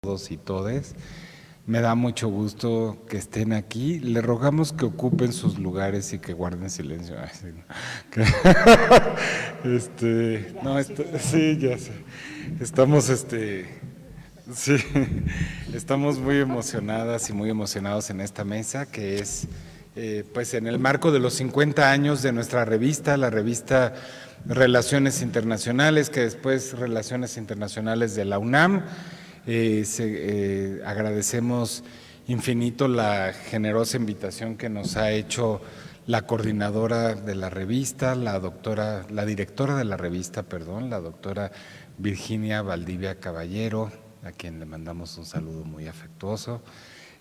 todos y todes. Me da mucho gusto que estén aquí. Le rogamos que ocupen sus lugares y que guarden silencio. Ay, sí, no. Sí, ya sé. Estamos, sí, estamos muy emocionadas y muy emocionados en esta mesa, que es, pues, en el marco de los 50 años de nuestra revista, la revista Relaciones Internacionales, que después Relaciones Internacionales de la UNAM. Agradecemos infinito la generosa invitación que nos ha hecho la coordinadora de la revista, la directora de la revista, perdón, la doctora Virginia Valdivia Caballero, a quien le mandamos un saludo muy afectuoso.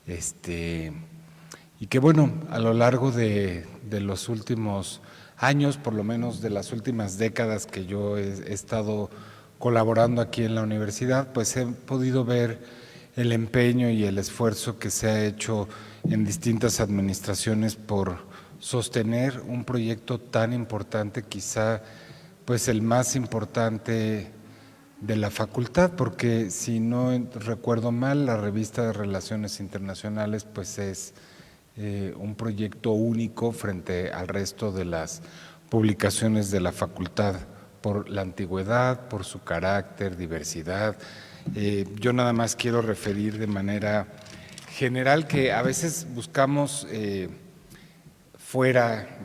Y que bueno, a lo largo de los últimos años, por lo menos de las últimas décadas que yo he estado colaborando aquí en la universidad, pues he podido ver el empeño y el esfuerzo que se ha hecho en distintas administraciones por sostener un proyecto tan importante, quizá pues el más importante de la facultad, porque si no recuerdo mal, la revista de Relaciones Internacionales pues es un proyecto único frente al resto de las publicaciones de la facultad, por la antigüedad, por su carácter, diversidad. Yo nada más quiero referir de manera general que a veces buscamos fuera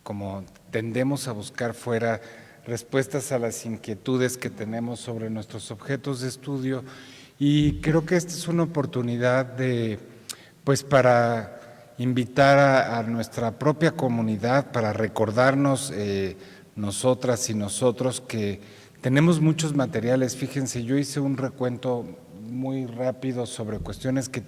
como tendemos a buscar fuera respuestas a las inquietudes que tenemos sobre nuestros objetos de estudio, y creo que esta es una oportunidad pues para invitar a nuestra propia comunidad, para recordarnos nosotras y nosotros que tenemos muchos materiales. Fíjense, yo hice un recuento muy rápido sobre cuestiones que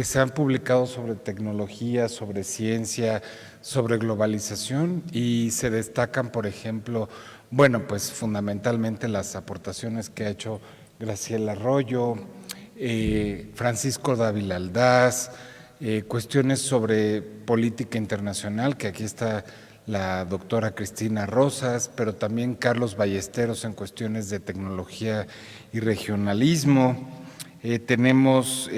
se han publicado sobre tecnología, sobre ciencia, sobre globalización, y se destacan, por ejemplo, bueno, pues fundamentalmente las aportaciones que ha hecho Graciela Arroyo, Francisco Dávila Aldaz, cuestiones sobre política internacional, que aquí está la doctora Cristina Rosas, pero también Carlos Ballesteros en cuestiones de tecnología y regionalismo. Tenemos,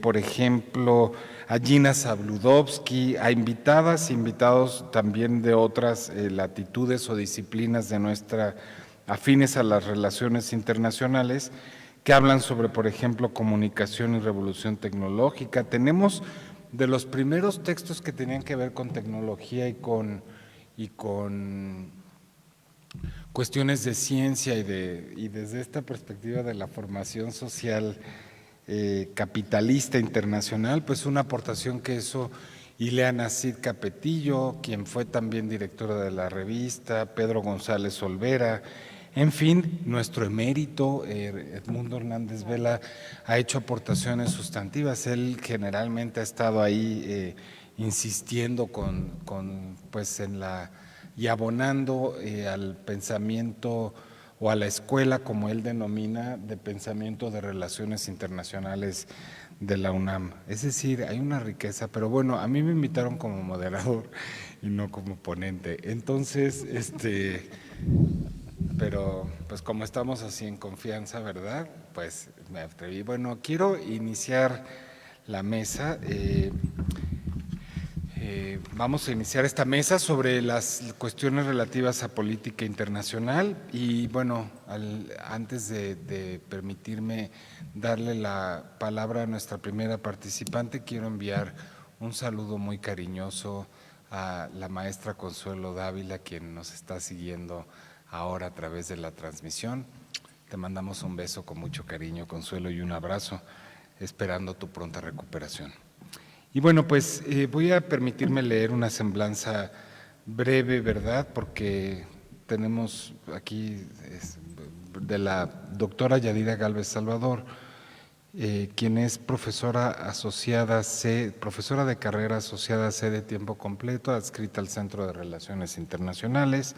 por ejemplo, a Gina Zabludovsky, a invitados también de otras latitudes o disciplinas de afines a las relaciones internacionales, que hablan sobre, por ejemplo, comunicación y revolución tecnológica. Tenemos de los primeros textos que tenían que ver con tecnología y con cuestiones de ciencia y desde esta perspectiva de la formación social capitalista internacional, pues una aportación que hizo Ileana Cid Capetillo, quien fue también directora de la revista, Pedro González Olvera. En fin, nuestro emérito, Edmundo Hernández Vela, ha hecho aportaciones sustantivas. Él generalmente ha estado ahí insistiendo pues y abonando al pensamiento o a la escuela, como él denomina, de pensamiento de relaciones internacionales de la UNAM. Es decir, hay una riqueza, pero bueno, a mí me invitaron como moderador y no como ponente. Entonces, pero pues como estamos así en confianza, ¿verdad? Pues me atreví. Bueno, quiero iniciar la mesa. Vamos a iniciar esta mesa sobre las cuestiones relativas a política internacional, y bueno, antes de permitirme darle la palabra a nuestra primera participante, quiero enviar un saludo muy cariñoso a la maestra Consuelo Dávila, quien nos está siguiendo ahora a través de la transmisión. Te mandamos un beso con mucho cariño, Consuelo, y un abrazo, esperando tu pronta recuperación. Y bueno, pues voy a permitirme leer una semblanza breve, ¿verdad? Porque tenemos aquí de la doctora Yadira Gálvez Salvador, quien es profesora de carrera asociada C de tiempo completo, adscrita al Centro de Relaciones Internacionales.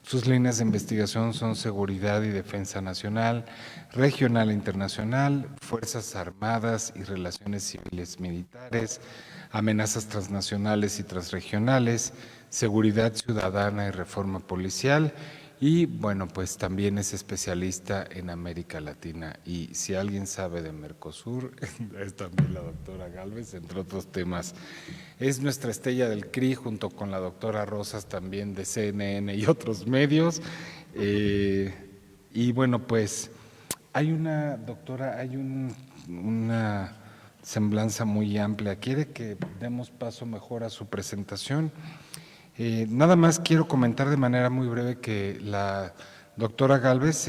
Sus líneas de investigación son seguridad y defensa nacional, regional e internacional, fuerzas armadas y relaciones civiles militares, amenazas transnacionales y transregionales, seguridad ciudadana y reforma policial, y bueno, pues también es especialista en América Latina. Y si alguien sabe de Mercosur, es también la doctora Gálvez, entre otros temas. Es nuestra estrella del CRI junto con la doctora Rosas también de CNN y otros medios. Eh, y bueno, pues hay una, doctora, una semblanza muy amplia. ¿Quiere que demos paso mejor a su presentación? Nada más quiero comentar de manera muy breve que la doctora Gálvez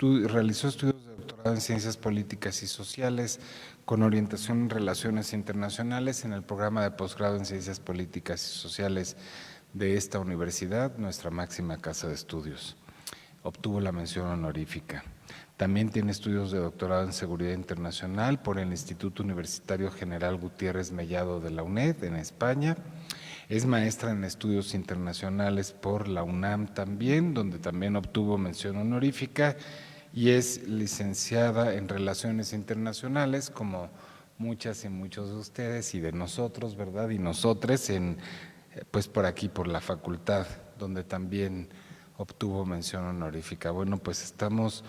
realizó estudios de doctorado en Ciencias Políticas y Sociales con orientación en Relaciones Internacionales en el programa de posgrado en Ciencias Políticas y Sociales de esta universidad, nuestra máxima casa de estudios. Obtuvo la mención honorífica. También tiene estudios de doctorado en Seguridad Internacional por el Instituto Universitario General Gutiérrez Mellado de la UNED en España. Es maestra en estudios internacionales por la UNAM también, donde también obtuvo mención honorífica, y es licenciada en Relaciones Internacionales, como muchas y muchos de ustedes y de nosotros, ¿verdad? Y nosotres, pues por aquí, por la facultad, donde también obtuvo mención honorífica. Bueno, pues estamos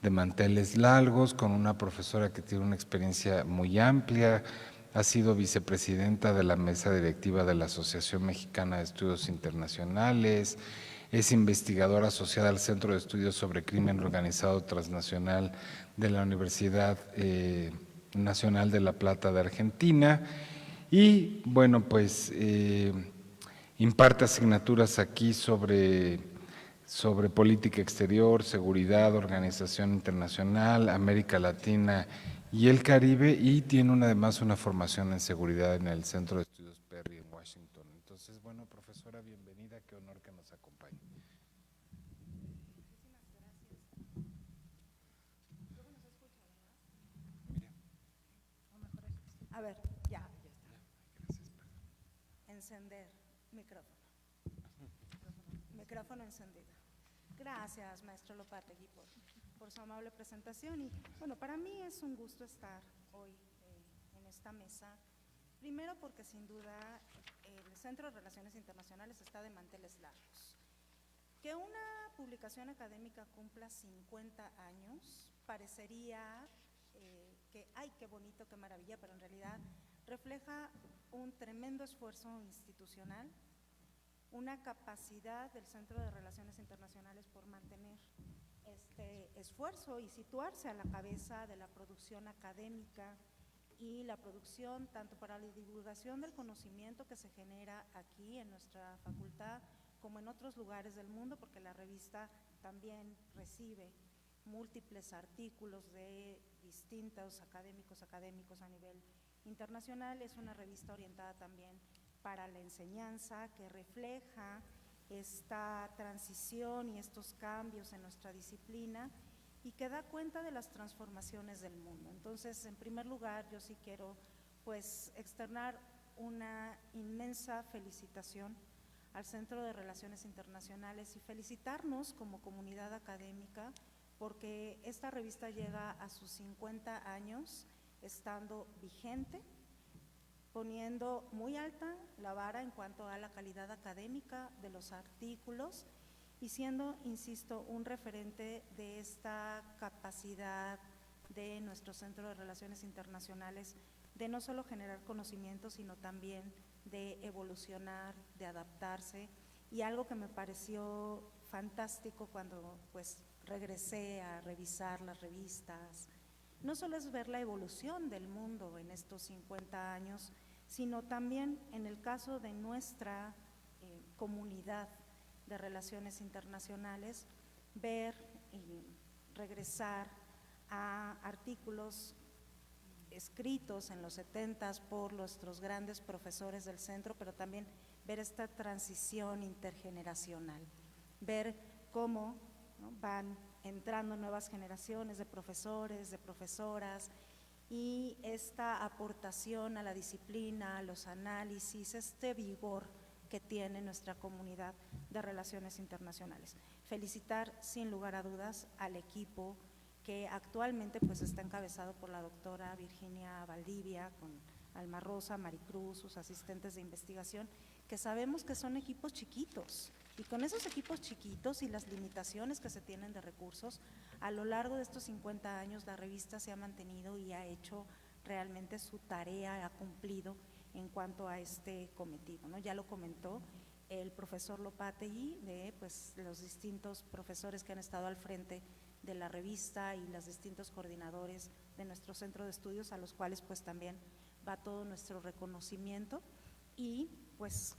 de manteles largos, con una profesora que tiene una experiencia muy amplia. Ha sido vicepresidenta de la mesa directiva de la Asociación Mexicana de Estudios Internacionales, es investigadora asociada al Centro de Estudios sobre Crimen Organizado Transnacional de la Universidad Nacional de La Plata de Argentina y, bueno, pues imparte asignaturas aquí sobre política exterior, seguridad, organización internacional, América Latina y el Caribe, y tiene además una formación en seguridad en el Centro de Estudios Perry en Washington. Entonces, bueno, profesora, bienvenida, qué honor que nos acompañe. A ver, ya está. Encender micrófono. Micrófono encendido. Gracias, maestro Lopategui, por su amable presentación. Y bueno, para mí es un gusto estar hoy en esta mesa. Primero porque sin duda el Centro de Relaciones Internacionales está de manteles largos. Que una publicación académica cumpla 50 años parecería que, ¡ay, qué bonito, qué maravilla!, pero en realidad refleja un tremendo esfuerzo institucional, una capacidad del Centro de Relaciones Internacionales por mantener este esfuerzo y situarse a la cabeza de la producción académica y la producción tanto para la divulgación del conocimiento que se genera aquí en nuestra facultad como en otros lugares del mundo, porque la revista también recibe múltiples artículos de distintos académicos a nivel internacional. Es una revista orientada también para la enseñanza, que refleja esta transición y estos cambios en nuestra disciplina y que da cuenta de las transformaciones del mundo. Entonces, en primer lugar, yo sí quiero pues externar una inmensa felicitación al Centro de Relaciones Internacionales y felicitarnos como comunidad académica porque esta revista llega a sus 50 años estando vigente, poniendo muy alta la vara en cuanto a la calidad académica de los artículos y siendo, insisto, un referente de esta capacidad de nuestro Centro de Relaciones Internacionales de no solo generar conocimiento, sino también de evolucionar, de adaptarse. Y algo que me pareció fantástico cuando pues regresé a revisar las revistas, no solo es ver la evolución del mundo en estos 50 años, sino también en el caso de nuestra comunidad de relaciones internacionales, ver y regresar a artículos escritos en los 70s por nuestros grandes profesores del centro, pero también ver esta transición intergeneracional, ver cómo, ¿no?, van entrando nuevas generaciones de profesores, de profesoras, y esta aportación a la disciplina, a los análisis, este vigor que tiene nuestra comunidad de relaciones internacionales. Felicitar sin lugar a dudas al equipo que actualmente pues está encabezado por la doctora Virginia Valdivia, con Alma Rosa, Maricruz, sus asistentes de investigación, que sabemos que son equipos chiquitos Y con esos equipos chiquitos y las limitaciones que se tienen de recursos, a lo largo de estos 50 años la revista se ha mantenido y ha hecho realmente su tarea, ha cumplido en cuanto a este cometido, ¿no? Ya lo comentó el profesor Lopategui, de pues, los distintos profesores que han estado al frente de la revista y los distintos coordinadores de nuestro centro de estudios, a los cuales pues también va todo nuestro reconocimiento y pues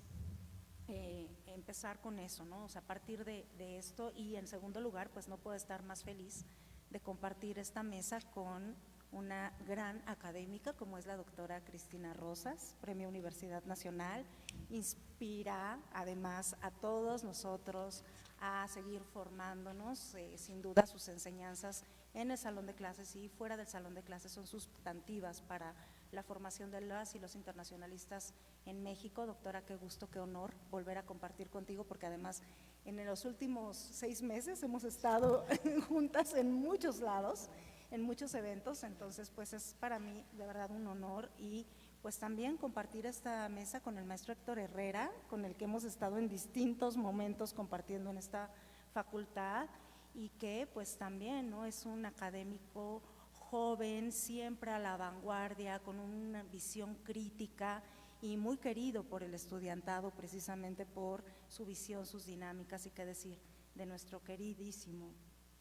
empezar con eso, ¿no? O sea, a partir de esto, y en segundo lugar, pues no puedo estar más feliz de compartir esta mesa con una gran académica como es la doctora Cristina Rosas, Premio Universidad Nacional, inspira además a todos nosotros a seguir formándonos, sin duda sus enseñanzas en el salón de clases y fuera del salón de clases son sustantivas para la formación de las y los internacionalistas en México. Doctora, qué gusto, qué honor volver a compartir contigo, porque además en los últimos 6 meses hemos estado juntas en muchos lados, en muchos eventos, entonces pues es para mí de verdad un honor y pues también compartir esta mesa con el maestro Héctor Herrera, con el que hemos estado en distintos momentos compartiendo en esta facultad y que pues también, ¿no?, es un académico joven, siempre a la vanguardia, con una visión crítica y muy querido por el estudiantado precisamente por su visión, sus dinámicas y qué decir de nuestro queridísimo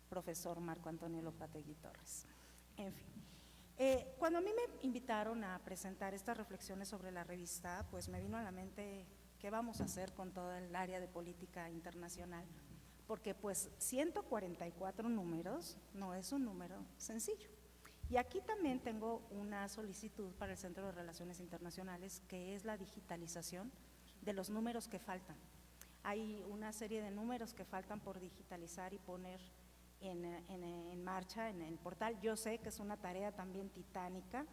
profesor Marco Antonio Lopategui Torres. En fin, cuando a mí me invitaron a presentar estas reflexiones sobre la revista, pues me vino a la mente qué vamos a hacer con todo el área de política internacional, porque pues 144 números no es un número sencillo. Y aquí también tengo una solicitud para el Centro de Relaciones Internacionales, que es la digitalización de los números que faltan. Hay una serie de números que faltan por digitalizar y poner en marcha en el portal. Yo sé que es una tarea también titánica,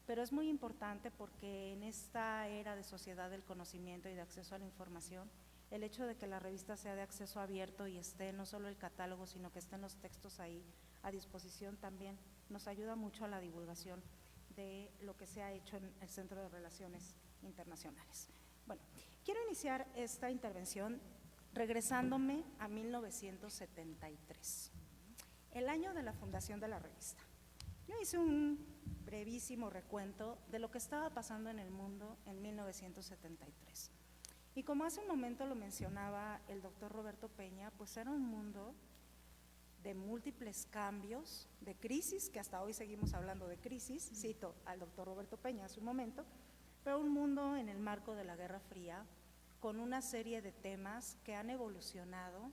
pero es muy importante porque en esta era de sociedad del conocimiento y de acceso a la información, el hecho de que la revista sea de acceso abierto y esté no solo el catálogo, sino que estén los textos ahí a disposición también nos ayuda mucho a la divulgación de lo que se ha hecho en el Centro de Relaciones Internacionales. Bueno, quiero iniciar esta intervención regresándome a 1973, el año de la fundación de la revista. Yo hice un brevísimo recuento de lo que estaba pasando en el mundo en 1973. Y como hace un momento lo mencionaba el doctor Roberto Peña, pues era un mundo de múltiples cambios, de crisis, que hasta hoy seguimos hablando de crisis, cito al doctor Roberto Peña hace un momento, pero un mundo en el marco de la Guerra Fría, con una serie de temas que han evolucionado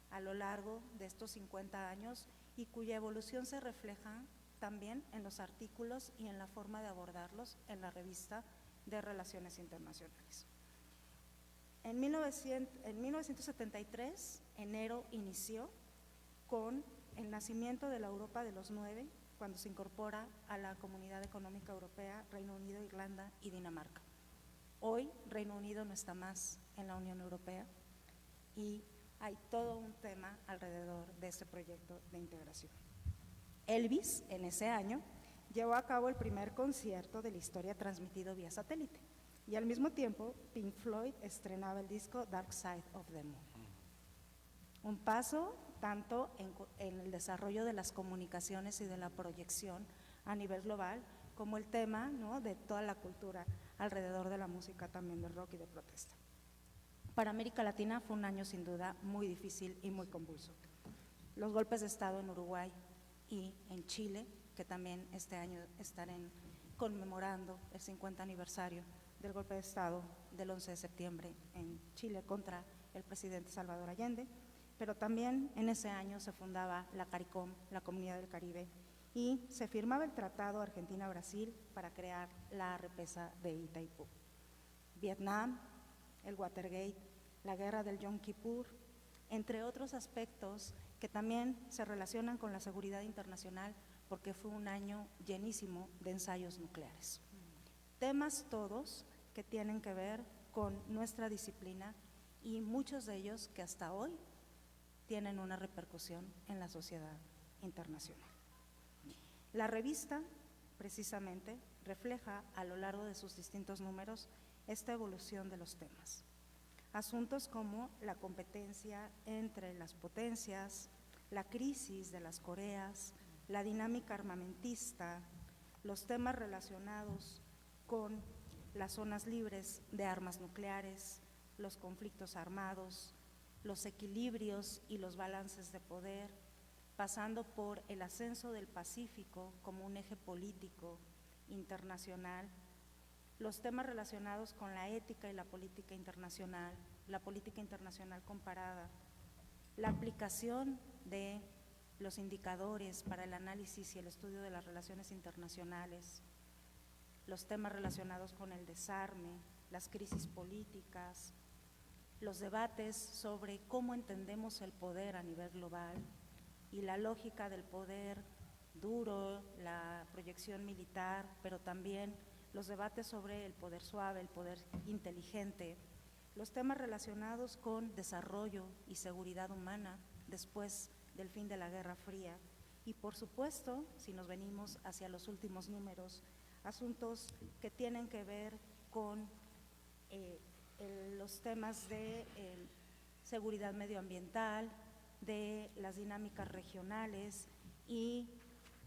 a lo largo de estos 50 años y cuya evolución se refleja también en los artículos y en la forma de abordarlos en la revista de Relaciones Internacionales. En 1973, enero inició con el nacimiento de la Europa de los 9, cuando se incorpora a la Comunidad Económica Europea Reino Unido, Irlanda y Dinamarca. Hoy Reino Unido no está más en la Unión Europea y hay todo un tema alrededor de este proyecto de integración. Elvis, en ese año, llevó a cabo el primer concierto de la historia transmitido vía satélite y al mismo tiempo Pink Floyd estrenaba el disco Dark Side of the Moon. Un paso tanto en el desarrollo de las comunicaciones y de la proyección a nivel global, como el tema, ¿no?, de toda la cultura alrededor de la música también de rock y de protesta. Para América Latina fue un año sin duda muy difícil y muy convulso. Los golpes de Estado en Uruguay y en Chile, que también este año estarán conmemorando el 50 aniversario del golpe de Estado del 11 de septiembre en Chile contra el presidente Salvador Allende, pero también en ese año se fundaba la CARICOM, la Comunidad del Caribe, y se firmaba el Tratado Argentina-Brasil para crear la represa de Itaipú. Vietnam, el Watergate, la guerra del Yom Kippur, entre otros aspectos que también se relacionan con la seguridad internacional, porque fue un año llenísimo de ensayos nucleares. Temas todos que tienen que ver con nuestra disciplina y muchos de ellos que hasta hoy tienen una repercusión en la sociedad internacional. La revista, precisamente, refleja a lo largo de sus distintos números esta evolución de los temas. Asuntos como la competencia entre las potencias, la crisis de las Coreas, la dinámica armamentista, los temas relacionados con las zonas libres de armas nucleares, los conflictos armados, los equilibrios y los balances de poder, pasando por el ascenso del Pacífico como un eje político internacional, los temas relacionados con la ética y la política internacional comparada, la aplicación de los indicadores para el análisis y el estudio de las relaciones internacionales, los temas relacionados con el desarme, las crisis políticas, los debates sobre cómo entendemos el poder a nivel global y la lógica del poder duro, la proyección militar, pero también los debates sobre el poder suave, el poder inteligente, los temas relacionados con desarrollo y seguridad humana después del fin de la Guerra Fría y, por supuesto, si nos venimos hacia los últimos números, asuntos que tienen que ver con los temas de seguridad medioambiental, de las dinámicas regionales y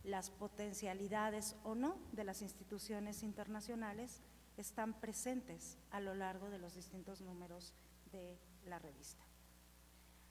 las potencialidades o no de las instituciones internacionales están presentes a lo largo de los distintos números de la revista.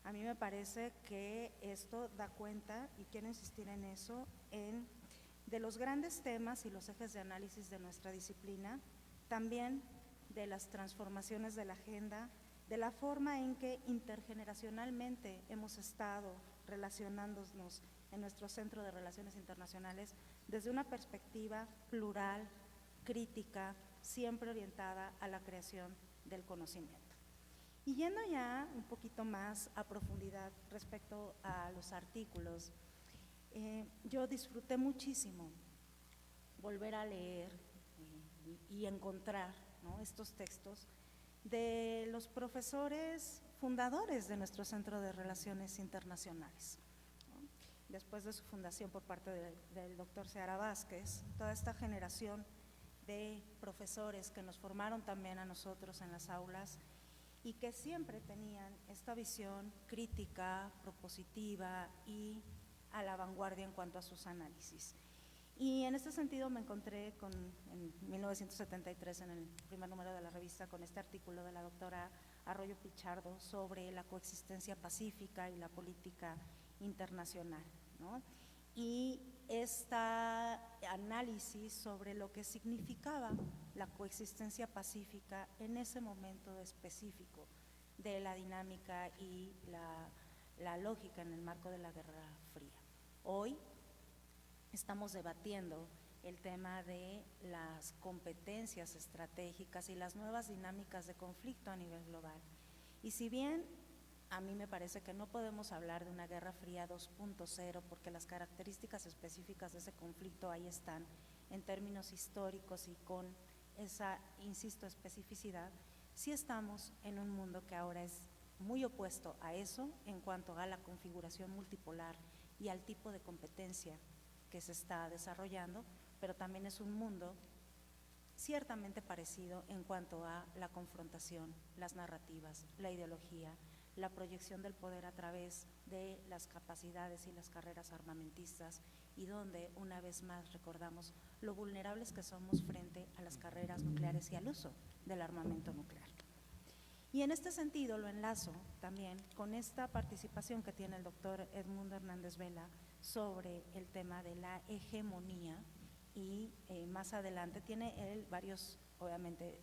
A mí me parece que esto da cuenta, y quiero insistir en eso, de los grandes temas y los ejes de análisis de nuestra disciplina, también de las transformaciones de la agenda, de la forma en que intergeneracionalmente hemos estado relacionándonos en nuestro Centro de Relaciones Internacionales desde una perspectiva plural, crítica, siempre orientada a la creación del conocimiento. Y yendo ya un poquito más a profundidad respecto a los artículos, yo disfruté muchísimo volver a leer y encontrar, ¿no?, estos textos de los profesores fundadores de nuestro Centro de Relaciones Internacionales. Después de su fundación por parte del doctor Seara Vázquez, toda esta generación de profesores que nos formaron también a nosotros en las aulas y que siempre tenían esta visión crítica, propositiva y a la vanguardia en cuanto a sus análisis. Y en este sentido me encontré en 1973, en el primer número de la revista, con este artículo de la doctora Arroyo Pichardo sobre la coexistencia pacífica y la política internacional, ¿no? Y este análisis sobre lo que significaba la coexistencia pacífica en ese momento específico de la dinámica y la lógica en el marco de la Guerra Fría. Hoy estamos debatiendo el tema de las competencias estratégicas y las nuevas dinámicas de conflicto a nivel global. Y si bien a mí me parece que no podemos hablar de una Guerra Fría 2.0 porque las características específicas de ese conflicto ahí están en términos históricos y con esa, insisto, especificidad, sí estamos en un mundo que ahora es muy opuesto a eso en cuanto a la configuración multipolar y al tipo de competencia que se está desarrollando, pero también es un mundo ciertamente parecido en cuanto a la confrontación, las narrativas, la ideología, la proyección del poder a través de las capacidades y las carreras armamentistas y donde una vez más recordamos lo vulnerables que somos frente a las carreras nucleares y al uso del armamento nuclear. Y en este sentido lo enlazo también con esta participación que tiene el doctor Edmundo Hernández Vela sobre el tema de la hegemonía y más adelante tiene él varios, obviamente,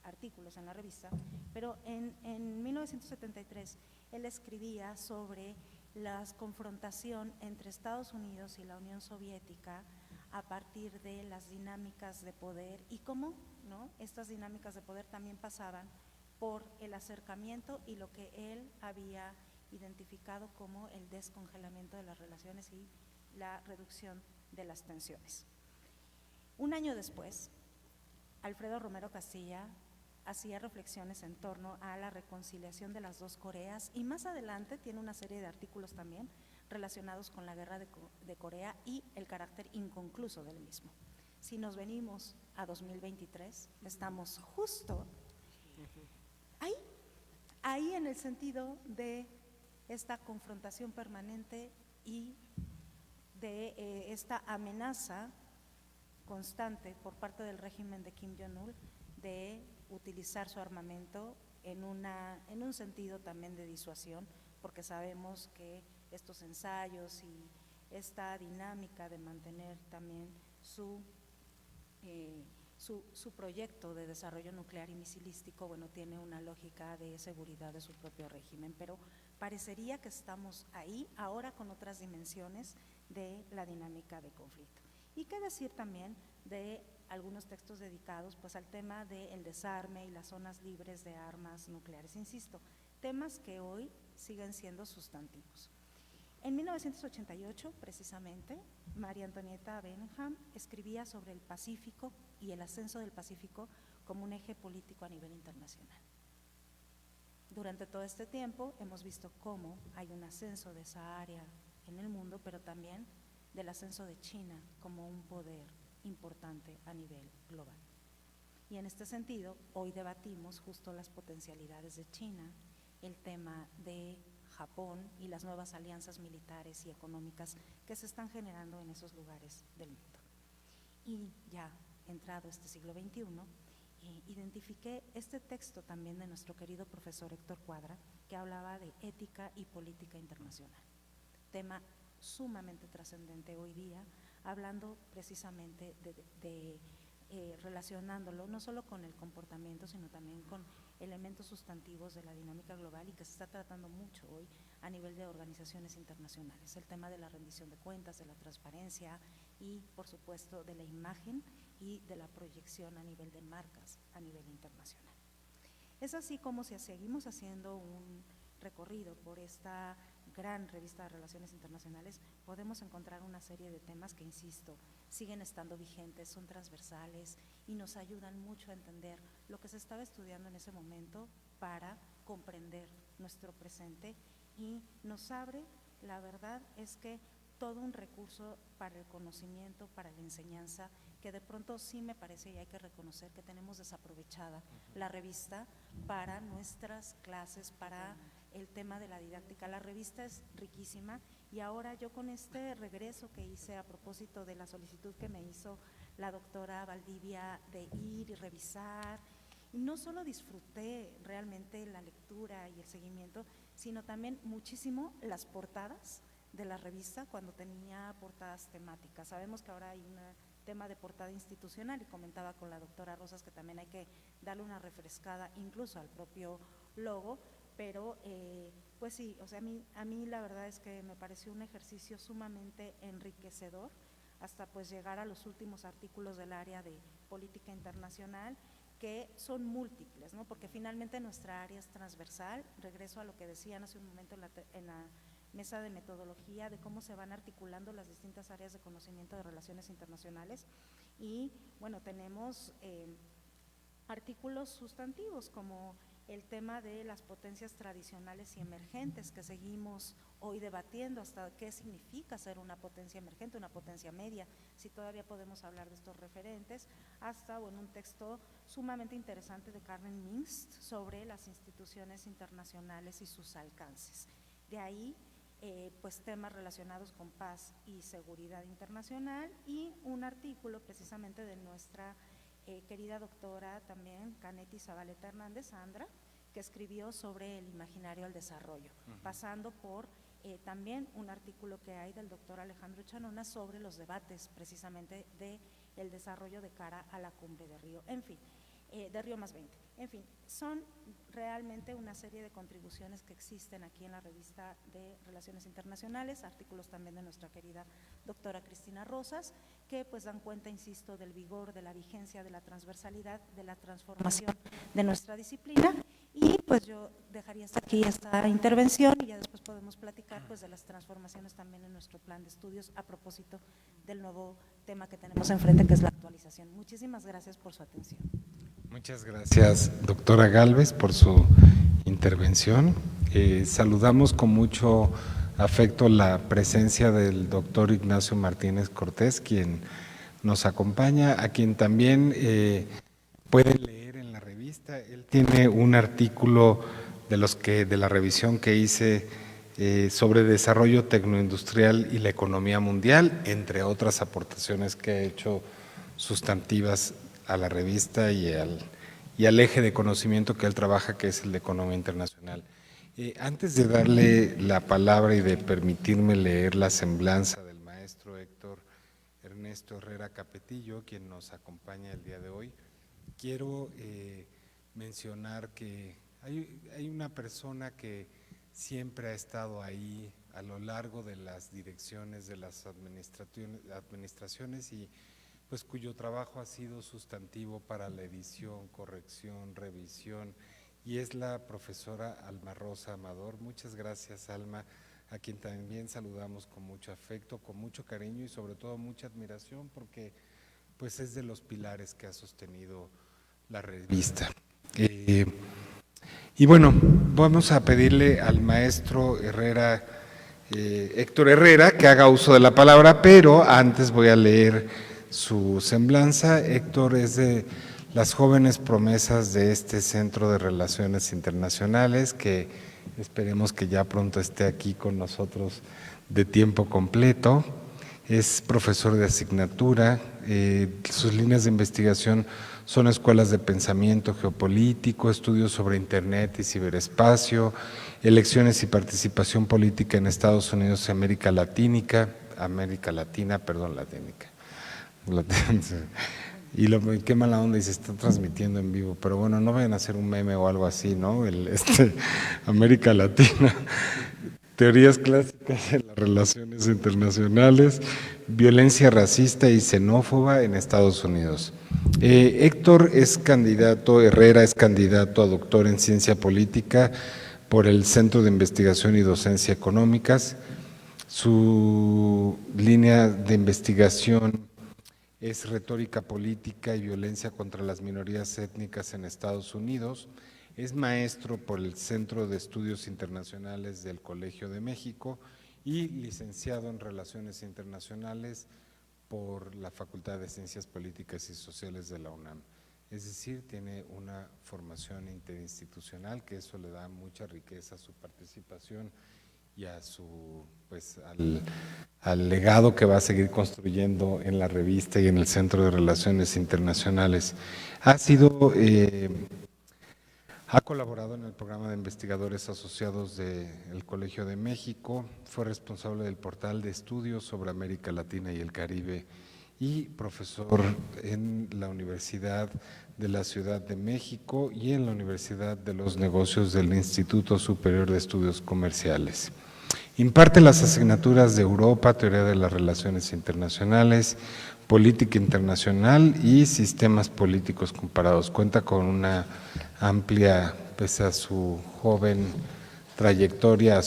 artículos en la revista, pero en 1973 él escribía sobre la confrontación entre Estados Unidos y la Unión Soviética a partir de las dinámicas de poder y cómo, ¿no?, estas dinámicas de poder también pasaban por el acercamiento y lo que él había identificado como el descongelamiento de las relaciones y la reducción de las tensiones. Un año después, Alfredo Romero Castilla hacía reflexiones en torno a la reconciliación de las dos Coreas y más adelante tiene una serie de artículos también relacionados con la guerra de Corea y el carácter inconcluso del mismo. Si nos venimos a 2023, estamos justo ahí, ahí en el sentido de esta confrontación permanente y de esta amenaza constante por parte del régimen de Kim Jong-un de utilizar su armamento en un sentido también de disuasión, porque sabemos que estos ensayos y esta dinámica de mantener también su proyecto de desarrollo nuclear y misilístico, bueno, tiene una lógica de seguridad de su propio régimen, pero parecería que estamos ahí ahora con otras dimensiones de la dinámica de conflicto. Y qué decir también de algunos textos dedicados pues al tema del desarme y las zonas libres de armas nucleares, insisto, temas que hoy siguen siendo sustantivos. En 1988, precisamente, María Antonieta Benham escribía sobre el Pacífico y el ascenso del Pacífico como un eje político a nivel internacional. Durante todo este tiempo hemos visto cómo hay un ascenso de esa área en el mundo, pero también del ascenso de China como un poder importante a nivel global. Y en este sentido, hoy debatimos justo las potencialidades de China, el tema de Japón y las nuevas alianzas militares y económicas que se están generando en esos lugares del mundo. Y ya entrado este siglo XXI, identifiqué este texto también de nuestro querido profesor Héctor Cuadra, que hablaba de ética y política internacional, tema sumamente trascendente hoy día, hablando precisamente de relacionándolo no solo con el comportamiento, sino también con elementos sustantivos de la dinámica global y que se está tratando mucho hoy a nivel de organizaciones internacionales, el tema de la rendición de cuentas, de la transparencia y, por supuesto, de la imagen y de la proyección a nivel de marcas a nivel internacional. Es así como si seguimos haciendo un recorrido por esta gran revista de Relaciones Internacionales, podemos encontrar una serie de temas que, insisto, siguen estando vigentes, son transversales y nos ayudan mucho a entender lo que se estaba estudiando en ese momento para comprender nuestro presente y nos abre, la verdad es que todo un recurso para el conocimiento, para la enseñanza, que de pronto sí me parece y hay que reconocer que tenemos desaprovechada la revista para nuestras clases, para el tema de la didáctica. La revista es riquísima y ahora yo con este regreso que hice a propósito de la solicitud que me hizo la doctora Valdivia de ir y revisar, y no solo disfruté realmente la lectura y el seguimiento, sino también muchísimo las portadas de la revista cuando tenía portadas temáticas. Sabemos que ahora hay un tema de portada institucional y comentaba con la doctora Rosas que también hay que darle una refrescada incluso al propio logo, pero pues sí, o sea, a mí la verdad es que me pareció un ejercicio sumamente enriquecedor hasta pues llegar a los últimos artículos del área de política internacional, que son múltiples, ¿no? Porque finalmente nuestra área es transversal. Regreso a lo que decían hace un momento en la mesa de metodología, de cómo se van articulando las distintas áreas de conocimiento de relaciones internacionales y bueno, tenemos artículos sustantivos como el tema de las potencias tradicionales y emergentes que seguimos hoy debatiendo, hasta qué significa ser una potencia emergente, una potencia media, si todavía podemos hablar de estos referentes, hasta bueno, un texto sumamente interesante de Karen Minsk sobre las instituciones internacionales y sus alcances. De ahí pues temas relacionados con paz y seguridad internacional y un artículo precisamente de nuestra querida doctora también, Canetti Zabaleta Hernández, Sandra, que escribió sobre el imaginario al desarrollo, pasando por también un artículo que hay del doctor Alejandro Chanona sobre los debates precisamente del desarrollo de cara a la cumbre de Río, en fin, de Río +20. En fin, son realmente una serie de contribuciones que existen aquí en la revista de Relaciones Internacionales, artículos también de nuestra querida doctora Cristina Rosas, que pues dan cuenta, insisto, del vigor, de la vigencia, de la transversalidad, de la transformación de nuestra disciplina. Y pues yo dejaría hasta aquí esta intervención y ya después podemos platicar pues de las transformaciones también en nuestro plan de estudios a propósito del nuevo tema que tenemos enfrente, que es la actualización. Muchísimas gracias por su atención. Muchas gracias, doctora Gálvez, por su intervención. Saludamos con mucho afecto la presencia del doctor Ignacio Martínez Cortés, quien nos acompaña, a quien también pueden leer en la revista. Él tiene un artículo de la revisión que hice sobre desarrollo tecnoindustrial y la economía mundial, entre otras aportaciones que ha hecho sustantivas a la revista y al eje de conocimiento que él trabaja, que es el de economía internacional. Antes de darle la palabra y de permitirme leer la semblanza del maestro Héctor Ernesto Herrera Capetillo, quien nos acompaña el día de hoy, quiero mencionar que hay una persona que siempre ha estado ahí a lo largo de las direcciones de las administraciones y pues cuyo trabajo ha sido sustantivo para la edición, corrección, revisión, y es la profesora Alma Rosa Amador. Muchas gracias, Alma, a quien también saludamos con mucho afecto, con mucho cariño y sobre todo mucha admiración, porque pues es de los pilares que ha sostenido la revista. Y bueno, vamos a pedirle al maestro Herrera, Héctor Herrera, que haga uso de la palabra, pero antes voy a leer su semblanza. Héctor es de las jóvenes promesas de este Centro de Relaciones Internacionales, que esperemos que ya pronto esté aquí con nosotros de tiempo completo. Es profesor de asignatura, sus líneas de investigación son escuelas de pensamiento geopolítico, estudios sobre Internet y ciberespacio, elecciones y participación política en Estados Unidos y América Latina. Y qué mala onda, y se está transmitiendo en vivo, pero bueno, no vayan a hacer un meme o algo así, ¿no? América Latina, teorías clásicas de las relaciones internacionales, violencia racista y xenófoba en Estados Unidos. Héctor Herrera es candidato a doctor en ciencia política por el Centro de Investigación y Docencia Económicas. Su línea de investigación es retórica política y violencia contra las minorías étnicas en Estados Unidos. Es maestro por el Centro de Estudios Internacionales del Colegio de México y licenciado en Relaciones Internacionales por la Facultad de Ciencias Políticas y Sociales de la UNAM. Es decir, tiene una formación interinstitucional, que eso le da mucha riqueza a su participación y a al legado que va a seguir construyendo en la revista y en el Centro de Relaciones Internacionales. Ha colaborado en el programa de investigadores asociados del Colegio de México, fue responsable del portal de estudios sobre América Latina y el Caribe y profesor en la Universidad de la Ciudad de México y en la Universidad de los Negocios del Instituto Superior de Estudios Comerciales. Imparte las asignaturas de Europa, Teoría de las Relaciones Internacionales, Política Internacional y Sistemas Políticos Comparados. Cuenta con una amplia, pese a su joven trayectoria,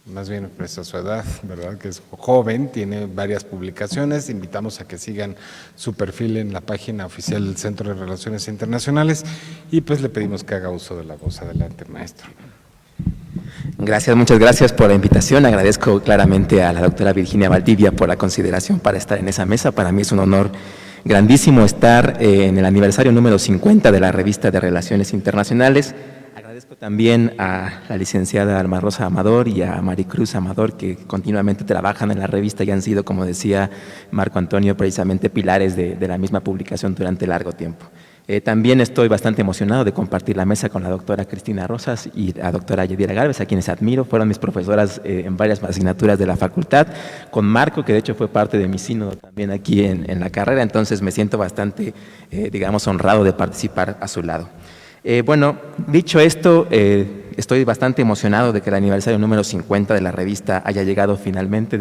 más bien pese a su edad, ¿verdad? Que es joven, tiene varias publicaciones. Invitamos a que sigan su perfil en la página oficial del Centro de Relaciones Internacionales y pues le pedimos que haga uso de la voz. Adelante, maestro. Gracias, muchas gracias por la invitación. Agradezco claramente a la doctora Virginia Valdivia por la consideración para estar en esa mesa. Para mí es un honor grandísimo estar en el aniversario número 50 de la Revista de Relaciones Internacionales. Agradezco también a la licenciada Alma Rosa Amador y a Maricruz Amador, que continuamente trabajan en la revista y han sido, como decía Marco Antonio, precisamente pilares de la misma publicación durante largo tiempo. También estoy bastante emocionado de compartir la mesa con la doctora Cristina Rosas y la doctora Yadira Gálvez, a quienes admiro. Fueron mis profesoras en varias asignaturas de la facultad, con Marco, que de hecho fue parte de mi sínodo también aquí en la carrera, entonces me siento bastante, honrado de participar a su lado. Bueno, dicho esto, estoy bastante emocionado de que el aniversario número 50 de la revista haya llegado finalmente,